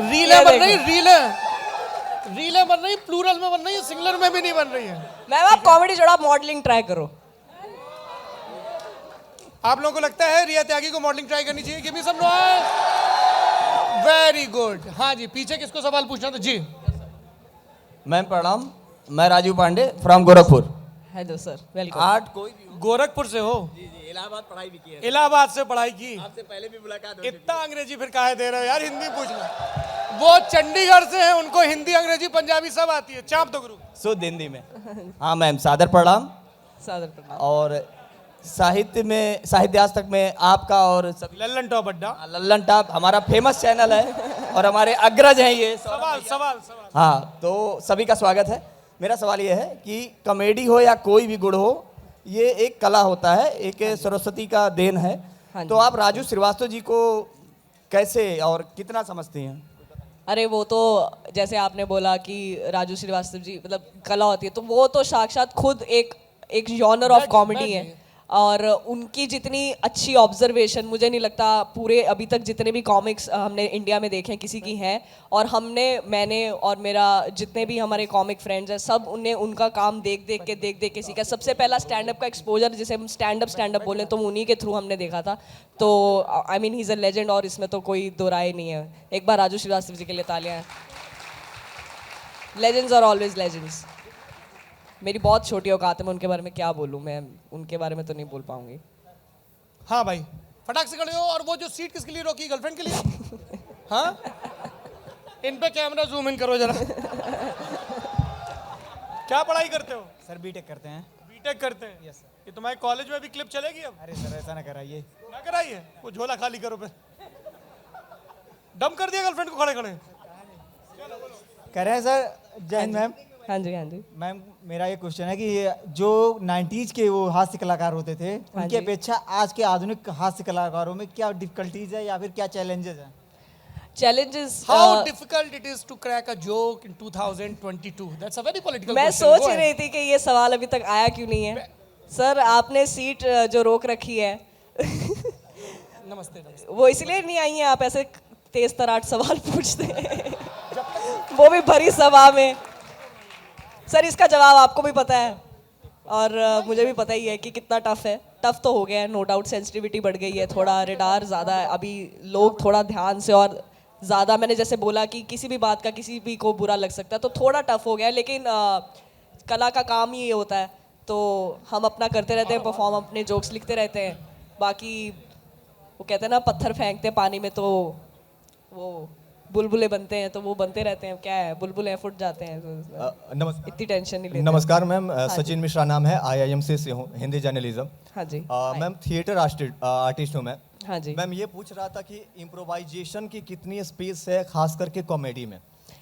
रीलें बन रही, रीलें बन रही, प्लूरल में बन रही है, सिंगुलर में भी नहीं बन रही है।
मैम आप कॉमेडी छोड़ो, आप मॉडलिंग ट्राई करो।
आप लोगों को लगता है रिया त्यागी को मॉडलिंग ट्राई करनी चाहिए? Give me some noise. Very good. हाँ जी, पीछे किसको सवाल पूछना था जी?
मैम प्रणाम, मैं Rajiv Pandey from Gorakhpur.
Hello sir, welcome.
Art कोई भी
गोरखपुर से हो?
इलाहाबाद पढ़ाई भी की है।
इलाहाबाद से पढ़ाई की?
आपसे पहले भी मुलाकात
इतना अंग्रेजी फिर काहे दे रहे हो यार, हिंदी पूछना। वो चंडीगढ़ से है, उनको हिंदी अंग्रेजी पंजाबी सब आती है। चाप दो गुरु।
शुद्ध हिंदी में। हाँ मैम, सादर प्रणाम।
सादर प्रणाम।
और साहित्यास तक में आपका और
लल्लन टॉप अड्डा।
लल्लन टॉप हमारा फेमस चैनल है और हमारे अग्रज हैं ये।
सवाल।
हाँ, तो सभी का स्वागत है। मेरा सवाल ये है कि कॉमेडी हो या कोई भी गुण हो, ये एक कला होता है, एक सरस्वती का देन है। तो आप राजू श्रीवास्तव जी को कैसे और कितना समझती हैं?
अरे वो तो जैसे आपने बोला कि राजू श्रीवास्तव जी मतलब कला होती है, तो वो तो साक्षात खुद एक जॉनर ऑफ कॉमेडी है। और उनकी जितनी अच्छी ऑब्जर्वेशन मुझे नहीं लगता पूरे अभी तक जितने भी कॉमिक्स हमने इंडिया में देखे हैं किसी की हैं। और मैंने और मेरा जितने भी हमारे कॉमिक फ्रेंड्स हैं, सब उन्हें उनका काम देख के सीखा। सबसे पहला स्टैंड अप का एक्सपोजर, जिसे हम स्टैंड अप बोलें, तो उन्हीं के थ्रू हमने देखा था। तो I mean he is a legend, और इसमें तो कोई दो राय नहीं है। एक बार राजू श्रीवास्तव जी के लिए तालियां। Legends are always legends. मेरी बहुत छोटी औकात है, मैं उनके बारे में क्या बोलूँ, मैं उनके बारे में तो नहीं बोल पाऊंगी।
हाँ भाई, फटाक से खड़े हो। और वो जो सीट किसके लिए रोकी? गर्लफ्रेंड के लिए? हाँ, इन पे कैमरा जूम इन करो जरा। क्या पढ़ाई करते हो?
सर बीटेक करते हैं।
बीटेक करते हैं? Yes sir. ये तुम्हारे कॉलेज में भी क्लिप चलेगी अब?
अरे सर ऐसा ना कराइए।
ना कराइए, वो झोला खाली करो पे। डम कर दिया गर्लफ्रेंड को खड़े।
कह रहे हैं सर। जय हिंद मैम।
हाँ जी।
मैम मेरा ये क्वेश्चन है कि जो 90s के वो हास्य कलाकार होते थे, उनकी अपेक्षा आज के आधुनिक हास्य कलाकारों में क्या डिफिकल्टीज है या फिर क्या चैलेंजेस हैं?
Challenges.
How difficult it is to crack a joke in 2022? That's a very political
मैं
question.
सोच
Go
ही
ahead.
रही थी कि ये सवाल अभी तक आया क्यों नहीं है। सर आपने सीट जो रोक रखी है
नमस्ते।
वो इसलिए नहीं आई है, आप ऐसे तेज तराट सवाल पूछते हैं वो भी भरी सभा में। सर इसका जवाब आपको भी पता है और मुझे भी पता ही है कि कितना टफ है। टफ तो हो गया है, नो डाउट। सेंसिटिविटी बढ़ गई है, थोड़ा रेडार ज़्यादा है, अभी लोग थोड़ा ध्यान से और ज़्यादा, मैंने जैसे बोला कि किसी भी बात का किसी भी को बुरा लग सकता है, तो थोड़ा टफ हो गया है। लेकिन कला का काम ही ये होता है, तो हम अपना करते रहते हैं, परफॉर्म, अपने जोक्स लिखते रहते हैं। बाकी वो कहते हैं ना, पत्थर फेंकते पानी में तो वो बुलबुले बनते हैं, तो वो बनते रहते हैं। क्या है, बुलबुले फुट जाते हैं, तो इतनी टेंशन नहीं लेते।
नमस्कार मैम, सचिन मिश्रा नाम है, IIM से हूँ, हिंदी जर्नलिज्म।
हाँ जी।
मैम थिएटर आर्टिस्ट हूँ मैं।
हाँ जी।
मैम ये पूछ रहा था कि इम्प्रोवाइजेशन की कितनी स्पेस है खास करके कॉमेडी में?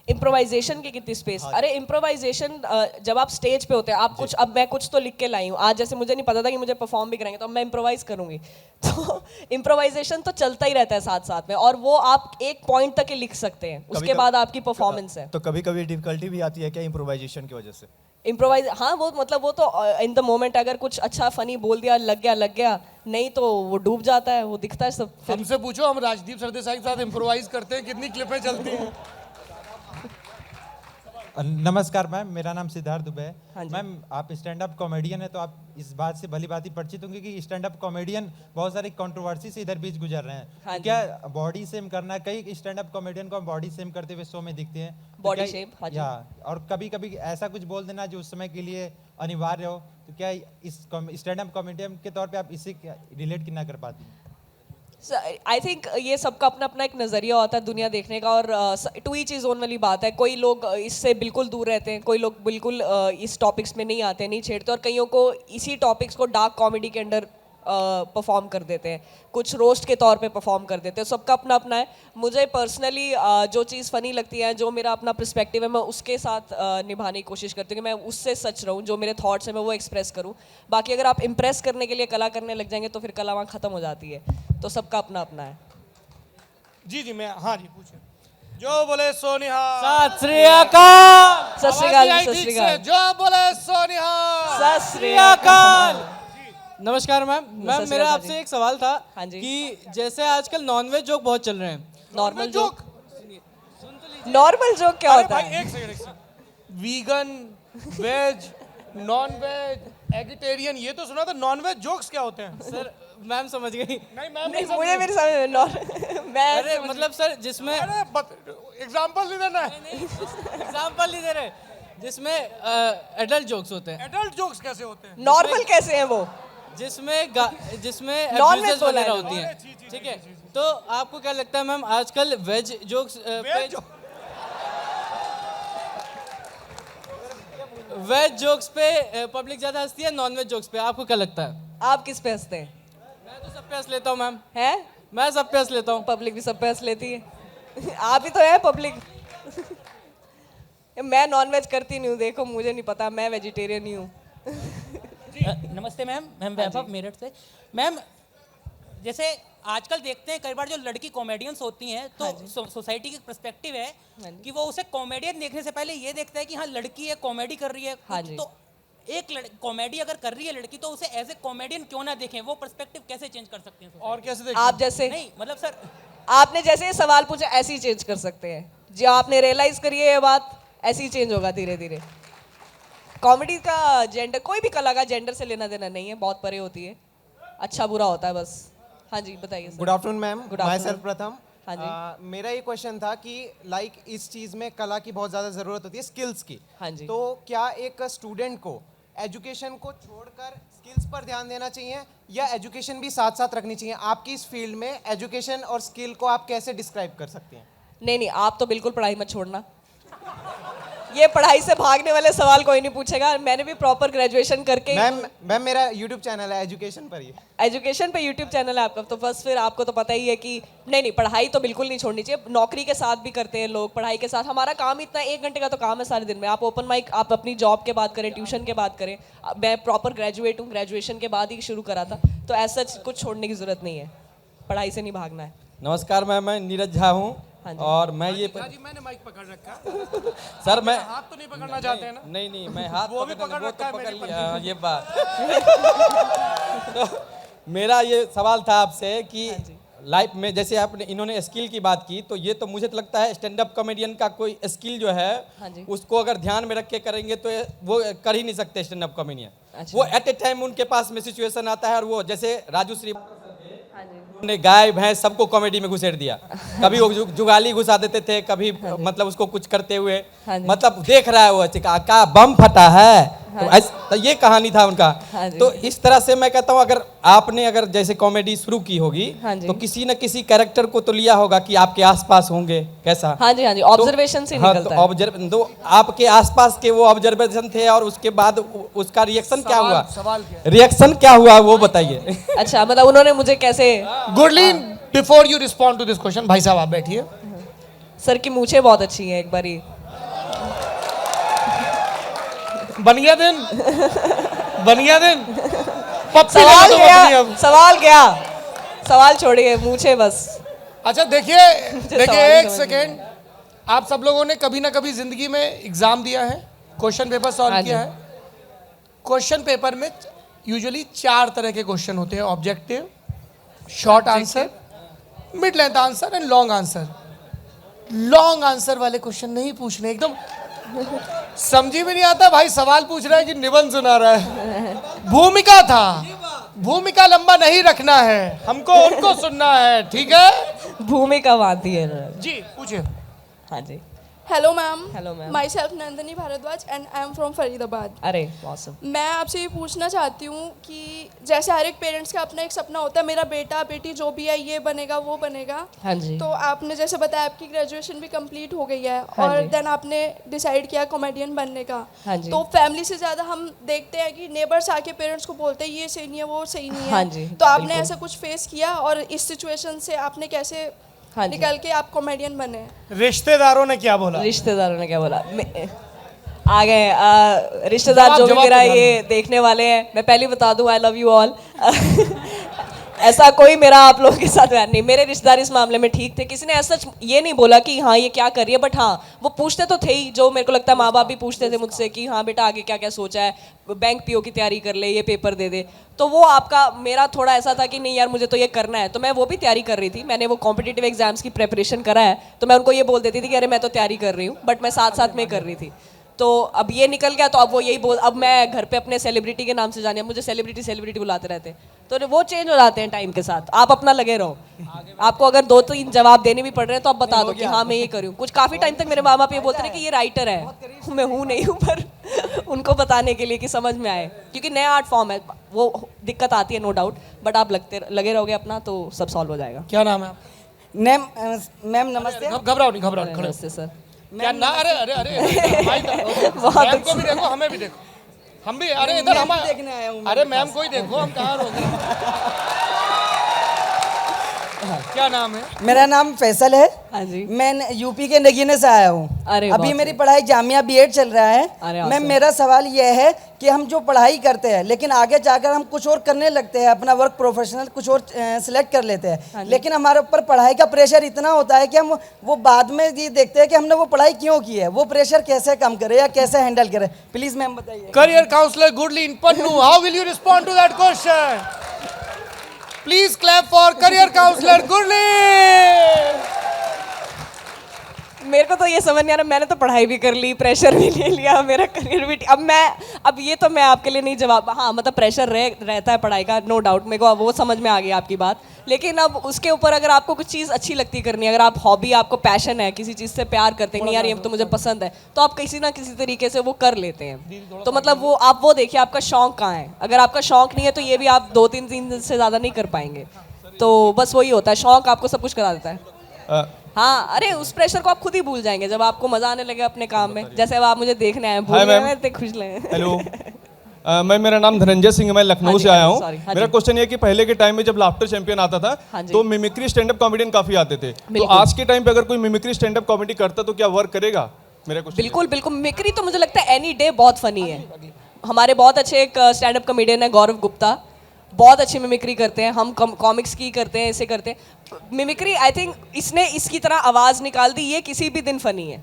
इम्प्रोवाइजेशन की कितनी स्पेस? अरे इम्प्रोवाइजेशन जब आप स्टेज पे होते हैं, आप कुछ, अब मैं कुछ तो लिख के लाई हूँ आज, जैसे मुझे नहीं पता था कि मुझे परफॉर्म भी करेंगे, तो अब मैं इम्प्रोवाइज करूंगी। तो इम्प्रोवाइजेशन तो चलता ही रहता है साथ साथ में, और वो आप एक पॉइंट तक ही लिख सकते हैं, उसके बाद आपकी परफॉर्मेंस है।
तो कभी कभी डिफिकल्टी भी आती है क्या इम्प्रोवाइजेशन की वजह से?
इम्प्रोवाइज, हाँ, वो मतलब वो तो इन द मोमेंट अगर कुछ अच्छा फनी बोल दिया, लग गया, नहीं तो वो डूब जाता है, वो दिखता है सब।
हमसे पूछो, हम राजदीप सरदेसाई के साथ इम्प्रोवाइज करते हैं, कितनी क्लिपें चलती हैं।
नमस्कार मैम, मेरा नाम सिद्धार्थ दुबे है।
हाँ जी।
मैम आप स्टैंड अप कॉमेडियन है, तो आप इस बात से भली भांति परिचित होंगे कि स्टैंड अप कॉमेडियन बहुत सारी कंट्रोवर्सी से इधर बीच गुजर रहे हैं।
हाँ
तो क्या बॉडी सेम करना, कई स्टैंड अप कॉमेडियन को बॉडी सेम करते हुए शो में दिखते हैं, तो
Body
क्या-
shape, हाँ जी।
या और कभी कभी ऐसा कुछ बोल देना जो उस समय के लिए अनिवार्य हो, तो क्या इस स्टैंड अप कॉमेडियन के तौर पर आप इससे रिलेट कितना कर पाती हैं?
आई थिंक ये सबका अपना अपना एक नज़रिया होता है दुनिया देखने का, और टू ईच इज़ ओन वाली बात है। कोई लोग इससे बिल्कुल दूर रहते हैं, कोई लोग बिल्कुल इस टॉपिक्स में नहीं आते, नहीं छेड़ते, और कईयों को इसी टॉपिक्स को डार्क कॉमेडी के अंडर परफॉर्म कर देते हैं, कुछ रोस्ट के तौर पे परफॉर्म कर देते हैं। सबका अपना अपना है। मुझे पर्सनली जो चीज़ फ़नी लगती है, जो मेरा अपना पर्सपेक्टिव है, मैं उसके साथ निभाने की कोशिश करती हूँ कि मैं उससे सच रहूँ, जो मेरे थॉट्स हैं मैं वो एक्सप्रेस करूँ। बाकी अगर आप इम्प्रेस करने के लिए कला करने लग जाएंगे तो फिर कला वहाँ ख़त्म हो जाती है। तो सबका अपना अपना है।
जी मैं, हाँ जी पूछे। जो बोले सोनिहाल।
सत श्री अकाल।
सत श्री अकाल, सत श्री अकाल।
जो बोले सोनिहाल।
सत श्री अकाल।
नमस्कार मैम। मैम
श्री
मेरा
अकाल
आपसे
जी।
एक सवाल था
हाँ जी।
कि जैसे आजकल नॉनवेज जोक बहुत चल रहे हैं।
नॉर्मल जोक, नॉर्मल जोक क्या होता है?
एक second, vegan, veg, non veg, eggetarian, ये तो सुना था। नॉन वेज जोक्स क्या होते हैं?
सर मैम समझ गई।
नहीं मैम
नहीं, मुझे मेरे सामने मैं
अरे मतलब सर जिसमें
एग्जांपल नहीं देना है।
एग्जाम्पल नहीं दे रहे, जिसमें एडल्ट जोक्स होते हैं।
एडल्ट जोक्स कैसे होते हैं?
नॉर्मल कैसे हैं वो?
जिसमें
Non-veg
abuses
बोला
वगैरह
है
होती हैं, ठीक है। तो आपको क्या लगता है मैम आजकल वेज जोक्स वेज जोक्स पे पब्लिक ज्यादा हंसती है, नॉन वेज जोक्स पे आपको क्या लगता है?
आप किस पे हंसते हैं?
मैं तो सब पे हंस लेता हूँ मैम।
हैं?
मैं सब पे हंस लेता हूँ।
पब्लिक भी सब पे हंस लेती है। आप ही तो है पब्लिक। मैं नॉन वेज करती नहीं हूँ, देखो मुझे नहीं पता, मैं वेजिटेरियन ही हूँ।
नमस्ते मैम, वैभव मेरठ से। मैम जैसे आजकल देखते हैं कई बार जो लड़की कॉमेडियंस होती हैं तो सोसाइटी की पर्सपेक्टिव है कि वो उसे कॉमेडियन देखने से पहले ये देखता है कि हाँ लड़की है, कॉमेडी कर रही है। तो एक कॉमेडी अगर कर रही है लड़की तो उसे एज ए कॉमेडियन क्यों ना देखें? वो पर्सपेक्टिव कैसे चेंज कर सकते हैं?
और कैसे देखें?
आप जैसे
नहीं मतलब सर
आपने जैसे ये सवाल पूछा ऐसे ही चेंज कर सकते हैं। जो आपने रियलाइज करी है ये बात, ऐसे ही चेंज होगा धीरे धीरे। कॉमेडी का जेंडर, कोई भी कला का जेंडर से लेना देना नहीं है, बहुत परे होती है, अच्छा बुरा होता है बस। हाँ जी बताइए sir.
Good afternoon ma'am,
Good
माई
afternoon.
सेल्फ प्रथम।
हाँ जी।
मेरा ये क्वेश्चन था कि लाइक इस चीज़ में कला की बहुत ज़्यादा ज़रूरत होती है, स्किल्स की।
हाँ जी।
तो क्या एक स्टूडेंट को एजुकेशन को छोड़कर स्किल्स पर ध्यान देना चाहिए या एजुकेशन भी साथ साथ रखनी चाहिए? आपकी इस फील्ड में एजुकेशन और स्किल को आप कैसे डिस्क्राइब कर सकती हैं?
नहीं नहीं, आप तो बिल्कुल पढ़ाई मत छोड़ना। ये पढ़ाई से भागने वाले सवाल कोई नहीं पूछेगा। मैंने भी प्रॉपर ग्रेजुएशन करके
मैम मेरा यूट्यूब चैनल है एजुकेशन पर ही।
एजुकेशन पे यूट्यूब चैनल है आपका, तो बस फिर आपको तो पता ही है कि नहीं पढ़ाई तो बिल्कुल नहीं छोड़नी चाहिए। नौकरी के साथ भी करते हैं लोग, पढ़ाई के साथ। हमारा काम इतना 1 घंटे का तो काम है सारे दिन में। आप ओपन माइक, आप अपनी जॉब के बात करें, ट्यूशन के बात करें। मैं प्रॉपर ग्रेजुएट हूँ, ग्रेजुएशन के बाद ही शुरू करा था, तो ऐसा कुछ छोड़ने की जरूरत नहीं है, पढ़ाई से नहीं भागना है।
नमस्कार मैम, मैं नीरज झा हूँ। और मैं ये
जी मैंने माइक पकड़ रखा है।
सर मैं
हाथ तो नहीं पकड़ना चाहते हैं ना?
नहीं मैं हाथ
वो भी पकड़ रखा है
पकड़
मेरे
लिया, ये बात। तो मेरा ये सवाल था आपसे कि लाइफ में जैसे आपने इन्होंने स्किल की बात की, तो ये तो मुझे तो लगता है स्टैंड अप कॉमेडियन का कोई स्किल जो है उसको अगर ध्यान में रख के करेंगे तो वो कर ही नहीं सकते स्टैंड अप कॉमेडियन। वो एट ए टाइम उनके पास में सिचुएशन आता है और वो जैसे राजू श्री ने गाय भैंस सबको कॉमेडी में घुसेड़ दिया। कभी वो जुगाली घुसा देते थे, कभी मतलब उसको कुछ करते हुए मतलब देख रहा है वो का बम फटा है, तो ये कहानी था उनका। तो इस तरह से मैं कहता हूँ अगर आपने अगर जैसे कॉमेडी शुरू की होगी तो किसी न किसी कैरेक्टर को तो लिया होगा कि आपके आसपास होंगे, कैसा?
हाँ जी, ऑब्जर्वेशन से निकलता है।
तो आपके आसपास के वो ऑब्जर्वेशन थे और उसके बाद उसका रिएक्शन क्या हुआ? रिएक्शन क्या हुआ वो बताइए।
अच्छा, मतलब उन्होंने मुझे कैसे?
गुडलीन, before you respond to this question, भाई साहब आप बैठिए।
सर की मूछें बहुत अच्छी हैं, एक बारी
बन गया दिन, बन गया दिन।
सवाल क्या? सवाल छोड़िए, मूछें बस।
अच्छा देखिए एक सेकेंड, आप सब लोगों ने कभी ना कभी जिंदगी में एग्जाम दिया है, क्वेश्चन पेपर सॉल्व किया है। क्वेश्चन पेपर में यूजुअली 4 तरह के क्वेश्चन होते हैं: objective, short answer, mid length answer and long answer. Long answer वाले क्वेश्चन नहीं पूछने, एकदम समझी भी नहीं आता भाई सवाल पूछ रहा है कि निबंध सुना रहा है। भूमिका था, भूमिका लंबा नहीं रखना है, हमको उनको सुनना है, ठीक है?
भूमिका बांधी है
जी, पूछिए।
हाँ जी।
Hello ma'am.
Hello ma'am.
Myself Nandini Bhardwaj and I am from Faridabad.
अरे awesome।
मैं आपसे ये पूछना चाहती हूँ कि जैसे हर एक पेरेंट्स का अपना एक सपना होता है, मेरा बेटा बेटी जो भी है ये बनेगा वो बनेगा।
हाँ जी।
तो आपने जैसे बताया आपकी ग्रेजुएशन भी कंप्लीट हो गई है
हाँ
और
जी।
देन आपने डिसाइड किया कॉमेडियन बनने का।
हाँ जी।
तो फैमिली से ज़्यादा हम देखते हैं कि नेबर्स आके पेरेंट्स को बोलते हैं ये सही नहीं है, वो सही नहीं है।
हाँ जी,
तो आपने
बिल्कुल।
ऐसा कुछ फेस किया और इस सिचुएशन से आपने कैसे निकल के आप कॉमेडियन बने?
रिश्तेदारों ने क्या बोला?
रिश्तेदारों ने क्या बोला? आ गए रिश्तेदार जो भी मेरा ये देखने वाले हैं। मैं पहले बता दूं, आई लव यू ऑल। ऐसा कोई मेरा आप लोगों के साथ नहीं, मेरे रिश्तेदार इस मामले में ठीक थे, किसी ने ऐसा ये नहीं बोला कि हाँ ये क्या कर रही है, बट हाँ वो पूछते तो थे ही, जो मेरे को लगता है माँ बाप भी पूछते थे मुझसे कि हाँ बेटा आगे क्या क्या सोचा है, बैंक पीओ की तैयारी कर ले, ये पेपर दे दे। तो वो आपका मेरा थोड़ा ऐसा था कि नहीं यार मुझे तो ये करना है, तो मैं वो भी तैयारी कर रही थी, मैंने वो कॉम्पिटिटिव एग्जाम्स की प्रिपरेशन करा है, तो मैं उनको ये बोल देती थी कि अरे मैं तो तैयारी कर रही हूँ, बट मैं साथ साथ में कर रही थी। तो अब ये निकल गया, तो अब वो यही बोल, अब मैं घर पे अपने सेलिब्रिटी के नाम से जाने, मुझे सेलिब्रिटी बुलाते रहते हैं, तो वो चेंज हो जाते हैं टाइम के साथ। आप अपना लगे रहो, आपको अगर 2-3 जवाब देने भी पड़ रहे हैं तो आप बता दो कि हाँ मैं ये करूँ। कुछ काफ़ी टाइम तक मेरे माँ बाप ये बोलते रहे कि ये राइटर है, मैं हूँ नहीं हूँ, पर उनको बताने के लिए कि समझ में आए, क्योंकि नया आर्ट फॉर्म है, वो दिक्कत आती है नो डाउट, बट आप लगे रहोगे अपना तो सब सॉल्व हो जाएगा।
क्या नाम है आप?
मैम नमस्ते।
घबराओ नहीं, घबराओ नहीं,
नमस्ते सर।
क्या ना, अरे अरे अरे मैम को भी देखो, हमें भी देखो, हम भी, अरे इधर हम
देखने आया हूँ।
अरे मैम को ही देखो, हम कहाँ रोक रहे क्या नाम है?
मेरा नाम फैसल है।
हाँ जी।
मैं यूपी के नगीने से आया हूँ।
अरे
अभी मेरी पढ़ाई जामिया बीएड चल रहा है।
अरे
मैम मेरा सवाल यह है कि हम जो पढ़ाई करते हैं लेकिन आगे जाकर हम कुछ और करने लगते हैं, अपना वर्क प्रोफेशनल कुछ और सिलेक्ट कर लेते हैं, लेकिन हमारे ऊपर पढ़ाई का प्रेशर इतना होता है कि हम वो बाद में ये देखते हैं कि हमने वो पढ़ाई क्यों की है, वो प्रेशर कैसे कम करें या कैसे हैंडल करें, प्लीज मैम बताइए।
Career counsellor Gurleen Pannu, how will you respond to that question? Please clap for career counsellor Gurleen.
मेरे को तो ये समझ नहीं आ रहा, मैंने तो पढ़ाई भी कर ली, प्रेशर भी ले लिया, मेरा करियर भी, अब ये तो मैं आपके लिए नहीं जवाब, हाँ मतलब प्रेशर रहता है पढ़ाई का, नो डाउट, मेरे को वो समझ में आ गई आपकी बात, लेकिन अब उसके ऊपर अगर आपको कुछ चीज़ अच्छी लगती करनी है, अगर आप हॉबी, आपको पैशन है, किसी चीज़ से प्यार करते हैं, नहीं यार ये तो मुझे पसंद है, तो आप किसी ना किसी तरीके से वो कर लेते हैं। तो मतलब वो आप वो देखिए आपका शौक कहाँ है, अगर आपका शौक नहीं है तो ये भी आप 2-3 दिन से ज़्यादा नहीं कर पाएंगे। तो बस वही होता है, शौक आपको सब कुछ करा देता है। हाँ, अरे उस प्रेशर को आप खुद ही भूल जाएंगे जब आपको मजा आने लगे अपने काम में, जैसे अब आप मुझे देखने आए, भूल गए, मैं इतने खुश लगे।
हेलो मैं, मेरा नाम धनंजय सिंह है, मैं लखनऊ से आया हूँ। मेरा क्वेश्चन ये कि पहले के टाइम में जब लाफ्टर चैंपियन आता था तो मिमिक्री स्टैंड अप कॉमेडियन काफी आते थे, तो आज के टाइम पे अगर कोई मिमिक्री स्टैंड अप कॉमेडी करता तो क्या वर्क करेगा? मेरा क्वेश्चन।
बिल्कुल बिल्कुल, मिमिक्री तो मुझे लगता है एनी डे बहुत फनी है। हमारे बहुत अच्छे एक स्टैंड अप कॉमेडियन है गौरव गुप्ता, बहुत अच्छी मिमिक्री करते हैं, हम कॉमिक्स की करते हैं, ऐसे करते हैं मिमिक्री। आई थिंक इसने इसकी तरह आवाज़ निकाल दी, ये किसी भी दिन फनी है,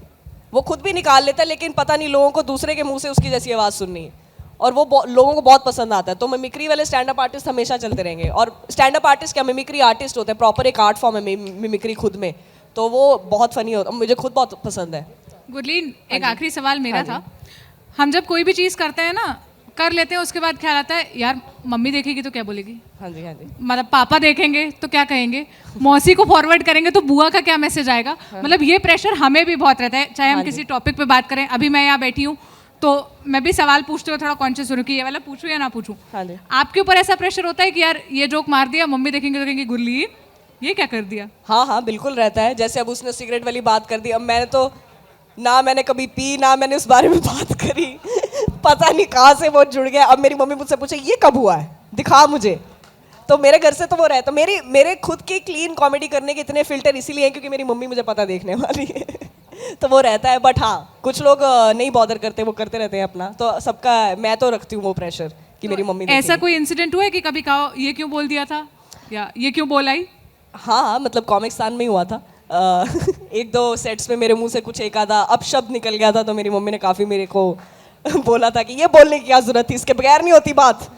वो खुद भी निकाल लेता है, लेकिन पता नहीं लोगों को दूसरे के मुंह से उसकी जैसी आवाज़ सुननी है, और वो लोगों को बहुत पसंद आता है। तो मिमिक्री वाले स्टैंड अप आर्टिस्ट हमेशा चलते रहेंगे, और स्टैंड अप आर्टिस्ट क्या मिमिक्री आर्टिस्ट होते हैं, प्रॉपर एक आर्ट फॉर्म है मिमिक्री खुद में, तो वो बहुत फनी होता है, मुझे खुद बहुत पसंद है।
गुरलीन, एक आखिरी सवाल मेरा था, हम जब कोई भी चीज़ करते हैं ना, कर लेते हैं, उसके बाद ख्याल आता है यार मम्मी देखेगी तो क्या बोलेगी,
हाँ जी हाँ जी,
मतलब पापा देखेंगे तो क्या कहेंगे, मौसी को फॉरवर्ड करेंगे तो बुआ का क्या मैसेज आएगा, मतलब ये प्रेशर हमें भी बहुत रहता है, चाहे हम किसी टॉपिक पे बात करें। अभी मैं यहाँ बैठी हूँ तो मैं भी सवाल पूछते हुए थोड़ा कॉन्शियस हो रही हूँ कि ये वाला पूछूं या ना पूछूं। आपके ऊपर ऐसा प्रेशर होता है कि यार ये जोक मार दिया, मम्मी देखेंगे तो कहेंगे गुरलीन ये क्या कर दिया?
हाँ हाँ बिल्कुल रहता है, जैसे अब उसने सिगरेट वाली बात कर दी, अब मैंने तो ना मैंने कभी पी, ना मैंने उस बारे में बात करी, पता नहीं कहाँ से वो जुड़ गया। अब मेरी मम्मी मुझसे पूछे ये कब हुआ है, दिखा मुझे, तो मेरे घर से तो वो रहता, मेरे खुद की क्लीन कॉमेडी करने के इतने फिल्टर इसीलिए हैं क्योंकि मेरी मम्मी मुझे पता देखने वाली है तो वो रहता है। बट हाँ कुछ लोग नहीं बॉदर करते, वो करते रहते हैं अपना, तो सबका मैं तो रखती हूँ वो प्रेशर कि मेरी मम्मी
ऐसा कोई इंसिडेंट हुआ है कि कभी कहा ये क्यों बोल दिया था या ये क्यों बोल आई?
हाँ मतलब कॉमिक्स्तान में ही हुआ था, 1-2 सेट्स में मेरे मुंह से कुछ एक आधा अपशब्द निकल गया था, तो मेरी मम्मी ने काफ़ी मेरे को बोला था कि ये बोलने की क्या जरूरत थी, इसके बगैर नहीं होती बात।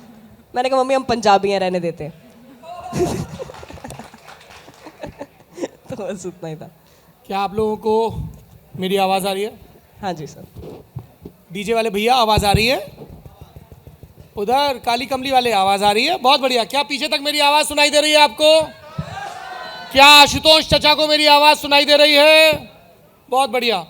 मैंने कहा मम्मी हम पंजाबी हैं, रहने देते हैं तो बस उतना ही था।
क्या आप लोगों को मेरी आवाज़ आ रही है?
हाँ जी सर।
डीजे वाले भैया आवाज़ आ रही है? उधर काली कमली वाले आवाज़ आ रही है? बहुत बढ़िया। क्या पीछे तक मेरी आवाज़ सुनाई दे रही है आपको? क्या आशुतोष चचा को मेरी आवाज़ सुनाई दे रही है? बहुत बढ़िया।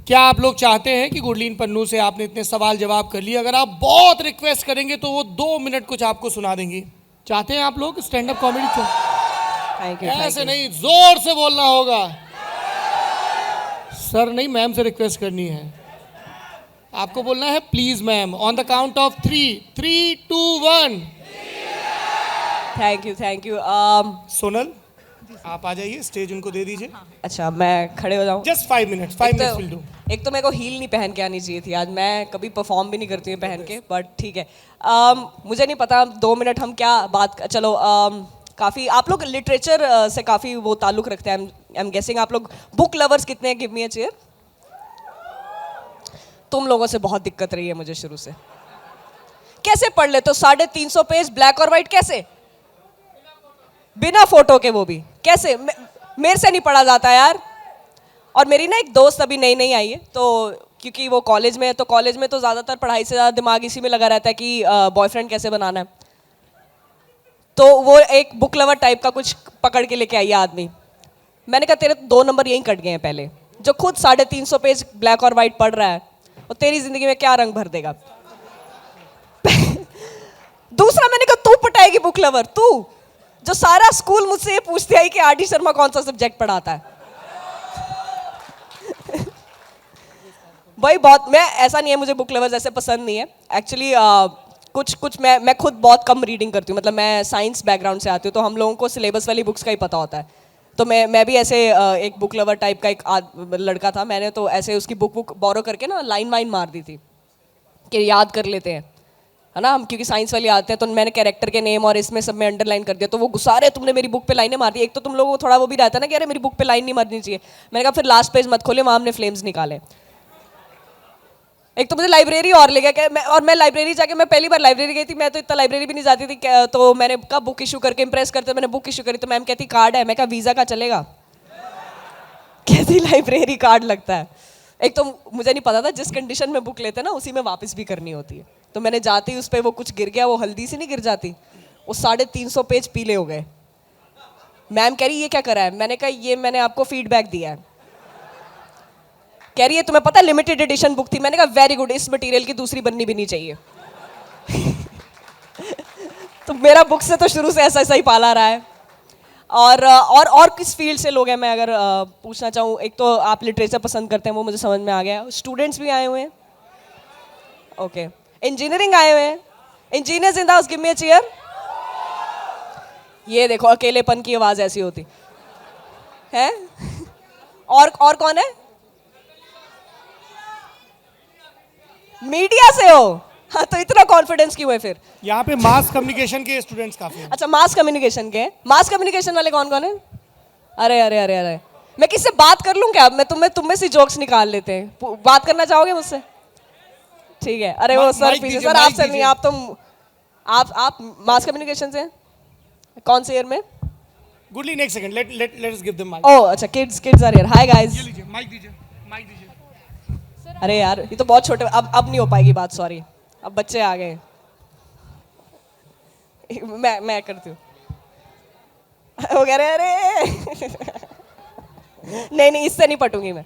क्या आप लोग चाहते हैं कि गुरलीन पन्नू से आपने इतने सवाल जवाब कर लिए, अगर आप बहुत रिक्वेस्ट करेंगे तो वो 2 मिनट कुछ आपको सुना देंगी? चाहते हैं आप लोग स्टैंड अप कॉमेडी? ऐसे नहीं, जोर से बोलना होगा। सर नहीं, मैम से रिक्वेस्ट करनी है। आपको बोलना है please ma'am, on the count of 3, 3, 2, 1।
Thank you.
Sonal आप आ जाइए, स्टेज उनको दे दीजिए।
अच्छा मैं खड़े हो जाऊँ?
Just 5 minutes, 5 minutes will do.
एक तो मेरे को हील नहीं पहन के आनी चाहिए थी आज, मैं कभी परफॉर्म भी नहीं करती हूँ पहन के, बट ठीक है। मुझे नहीं पता 2 मिनट हम क्या बात चलो काफ़ी आप लोग लिटरेचर से काफ़ी वो ताल्लुक़ रखते हैं। आई एम गेसिंग आप लोग बुक लवर्स कितने हैं? गिव मी अ चेयर। तुम लोगों से बहुत दिक्कत रही है मुझे शुरू से। कैसे पढ़ लेते हो 350 पेज ब्लैक और वाइट? कैसे बिना फोटो के, वो भी कैसे? मेरे से नहीं पढ़ा जाता यार। और मेरी ना एक दोस्त अभी नई नई आई है, तो क्योंकि वो कॉलेज में है, तो कॉलेज में तो ज़्यादातर पढ़ाई से ज़्यादा दिमाग इसी में लगा रहता है कि बॉयफ्रेंड कैसे बनाना है। तो वो एक बुक लवर टाइप का कुछ पकड़ के लेके आई है आदमी। मैंने कहा तेरे 2 नंबर यहीं कट गए हैं पहले, जो खुद 350 पेज ब्लैक और वाइट पढ़ रहा है, और तेरी जिंदगी में क्या रंग भर देगा। दूसरा मैंने कहा तू पटाएगी बुक लवर, तू जो सारा स्कूल मुझसे ये पूछती आई कि आर.डी. शर्मा कौन सा सब्जेक्ट पढ़ाता है। भाई बहुत, मैं ऐसा नहीं है मुझे बुक लवर्स ऐसे पसंद नहीं है एक्चुअली। कुछ मैं खुद बहुत कम रीडिंग करती हूँ, मतलब मैं साइंस बैकग्राउंड से आती हूँ, तो हम लोगों को सिलेबस वाली बुक्स का ही पता होता है। तो मैं भी ऐसे एक बुक लवर टाइप का एक लड़का था, मैंने तो ऐसे उसकी बुक बोरो करके ना लाइन वाइन मार दी थी कि याद कर लेते हैं, है ना हम, क्योंकि साइंस वाले आते हैं। तो मैंने कैरेक्टर के नेम और इसमें सब में अंडरलाइन कर दिया, तो वो गुस्सा रहे तुमने मेरी बुक पे लाइनें मार दी। एक तो तुम लोगों को थोड़ा वो भी रहता है ना कि अरे मेरी बुक पे लाइन नहीं मारनी चाहिए। मैंने कहा फिर लास्ट पेज मत खोले, वहाँ हमने फ्लेम्स निकाले। एक तो मुझे लाइब्रेरी और ले गया, और मैं लाइब्रेरी जाके, मैं पहली बार लाइब्रेरी गई थी, मैं तो इतना लाइब्रेरी भी नहीं जाती थी, तो मैंने कहा बुक इशू करके इम्प्रेस करते, मैंने बुक इशू करी, तो मैम कहती कार्ड है। मैं कहा वीज़ा का चलेगा? कहती लाइब्रेरी कार्ड लगता है। एक तो मुझे नहीं पता था जिस कंडीशन में बुक लेते हैं ना उसी में वापस भी करनी होती है। तो मैंने जाती उस पर वो कुछ गिर गया, वो हल्दी से नहीं गिर जाती, वो 350 पेज पीले हो गए। मैम कह रही ये क्या करा है? मैंने कहा ये मैंने आपको फीडबैक दिया है। कह रही है तुम्हें पता है लिमिटेड एडिशन बुक थी। मैंने कहा वेरी गुड, इस मटेरियल की दूसरी बननी भी नहीं चाहिए। तो मेरा बुक से तो शुरू से ऐसा ही पाला रहा है। और किस फील्ड से लोग हैं मैं अगर पूछना चाहूँ, एक तो आप लिटरेचर पसंद करते हैं, वो मुझे समझ में आ गया। स्टूडेंट्स भी आए हुए हैं, ओके। इंजीनियरिंग आए हुए हैं, engineers in the house, give me a cheer. ये देखो अकेलेपन की आवाज ऐसी होती है। और कौन है? मीडिया से हो? हाँ, तो इतना कॉन्फिडेंस क्यों है फिर?
यहाँ पे मास कम्युनिकेशन के स्टूडेंट्स काफी हैं।
अच्छा मास कम्युनिकेशन के? मास कम्युनिकेशन वाले कौन कौन है? अरे अरे अरे अरे, मैं किससे बात कर लूं क्या? मैं तुम में से जोक्स निकाल लेते हैं। बात करना चाहोगे मुझसे? ठीक है। अरे वो सर पीछे, सर आपसे नहीं, आप मास कम्युनिकेशन से? कौन से ईयर में?
गुडली next second, let us give them mic.
Oh अच्छा, kids are here. Hi guys.
ये लीजिए माइक दीजिए, माइक दीजिए।
अरे यार ये तो बहुत छोटे, अब नहीं हो पाएगी बात, सॉरी, अब बच्चे आ गए। मैं करती हूँ। वो कह रहे अरे नहीं इससे नहीं पटूंगी मैं।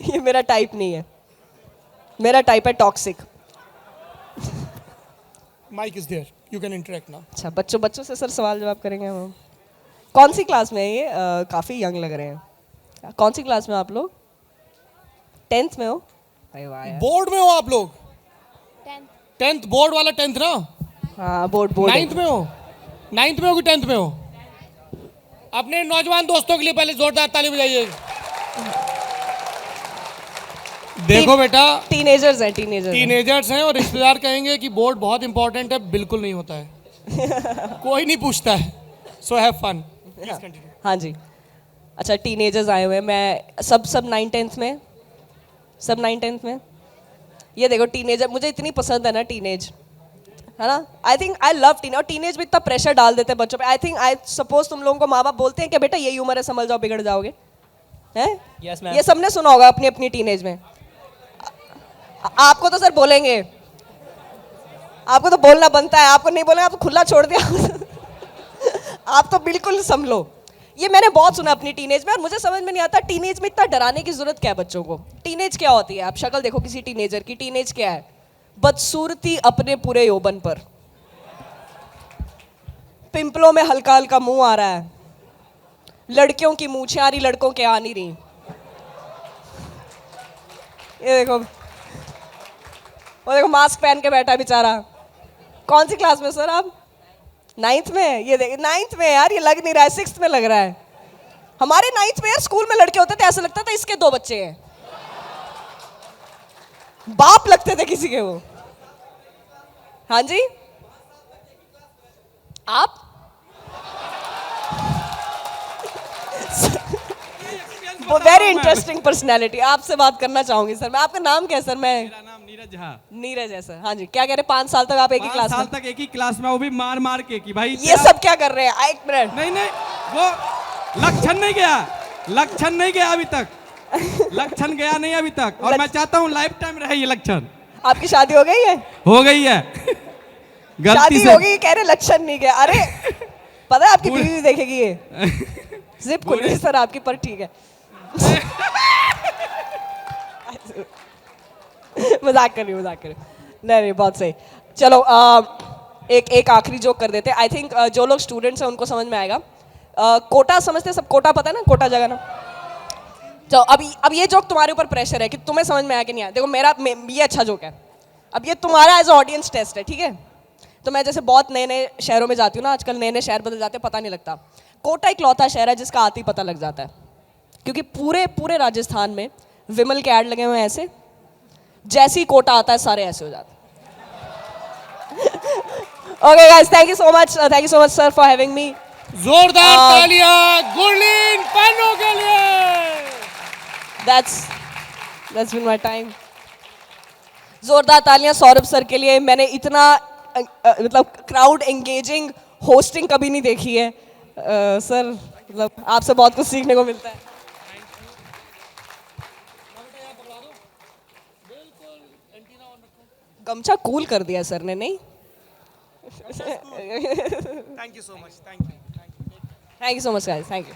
ये मेरा टाइप नहीं है, मेरा टाइप है toxic.
Mic is there, you can interact now.
अच्छा बच्चों से सर सवाल जवाब करेंगे हम। कौन सी क्लास में है ये? काफ़ी यंग लग रहे हैं। कौन सी क्लास में आप लोग? 10th में हो? अरे वाह यार।
बोर्ड में हो आप लोग? 10th बोर्ड वाला 10th ना?
हाँ बोर्ड
9th में हो? 9th में हो कि 10th में हो? अपने नौजवान दोस्तों के लिए पहले जोरदार ताली बजाइए। देखो बेटा, टीनेजर्स हैं और रिश्तेदार कहेंगे कि बोर्ड बहुत इंपॉर्टेंट है, बिल्कुल नहीं होता है। कोई नहीं पूछता है। So have fun.
हाँ जी। अच्छा टीनेजर्स आए हुए हैं, मैं सब 9-10th में, सब 9-10th में। ये देखो टीनेजर, मुझे इतनी पसंद है ना टीनेज, है ना। I think I love teenage. और टीनेज में इतना प्रेशर डाल देते हैं बच्चों पे। आई सपोज तुम लोगों को माँ बाप बोलते हैं कि बेटा यही उम्र है, संभल जाओ बिगड़ जाओगे, हैं?
Yes, ma'am.
ये सबने सुना होगा अपनी अपनी टीनेज में। आपको तो सर बोलेंगे, आपको तो बोलना बनता है, आपको नहीं बोलेंगे, आपको खुला छोड़ दिया। आप तो बिल्कुल संभलो। ये मैंने बहुत सुना अपनी टीनेज में, और मुझे समझ में नहीं आता टीनेज में इतना डराने की जरूरत क्या है बच्चों को। टीनेज क्या होती है? आप शक्ल देखो किसी टीनेजर की, टीनेज क्या है? बदसूरती अपने पूरे यौवन पर, पिंपलों में हल्का हल्का मुंह आ रहा है, लड़कियों की मूछें आ रही, लड़कों के आ नहीं रही। ये देखो, वो देखो मास्क पहन के बैठा है बेचारा। कौन सी क्लास में सर आप? 9th में? ये देख 9th में यार, ये लग नहीं रहा है, 6th में लग रहा है। हमारे 9th में यार स्कूल में लड़के होते थे, ऐसा लगता था इसके 2 बच्चे हैं, बाप लगते थे किसी के वो। हाँ जी, आप वेरी इंटरेस्टिंग पर्सनैलिटी, आपसे बात करना चाहूंगी सर मैं। आपका नाम क्या है सर? मेरा नाम नीरज झा। नीरज है सर। हाँ जी, क्या कह रहे? 5 साल तक आप एक ही क्लास में?
5 साल तक एक ही क्लास में, वो भी मार मार के कि भाई
ये सब क्या कर रहे हैं? एक मिनट।
नहीं नहीं, वो लक्षण नहीं गया, लक्षण नहीं गया अभी तक, लक्षण गया नहीं अभी तक, और मैं चाहता हूँ लाइफ टाइम रहे ये लक्षण।
आपकी शादी हो गई है?
हो गई है।
शादी हो गई, कह रहे लक्षण नहीं गया। अरे पता है आपकी बीवी देखेगी ये। जिप खुली सर आपकी, पर ठीक है। मजाक कर रही हूँ। नहीं बहुत सही। चलो एक आखिरी जोक कर देते हैं। आई थिंक जो लोग स्टूडेंट्स हैं उनको समझ में आएगा। कोटा समझते हैं सब? कोटा पता है ना, कोटा जगह ना। तो अब ये जोक तुम्हारे ऊपर प्रेशर है कि तुम्हें समझ में आया कि नहीं आया। देखो ये अच्छा जोक है। अब ये तुम्हारा एज ऑडियंस टेस्ट है, ठीक है? तो मैं जैसे बहुत नए शहरों में जाती हूँ ना, आजकल नए शहर बदल जाते हैं, पता नहीं लगता। कोटा इकलौता शहर है जिसका आते ही पता लग जाता है, क्योंकि पूरे राजस्थान में विमल के ऐड लगे हुए हैं ऐसे, जैसे ही कोटा आता है सारे ऐसे हो जाते हैं। Okay guys, thank you so much sir for having me.
जोरदार तालियां गुरलीन पन्नू के लिए।
That's been my time. जोरदार तालियां सौरभ सर के लिए। मैंने इतना मतलब क्राउड एंगेजिंग होस्टिंग कभी नहीं देखी है सर, मतलब आपसे बहुत कुछ सीखने को मिलता है। गमछा कूल कर दिया सर ने, नहीं?
Thank you so much, thank you
so much guys, thank you.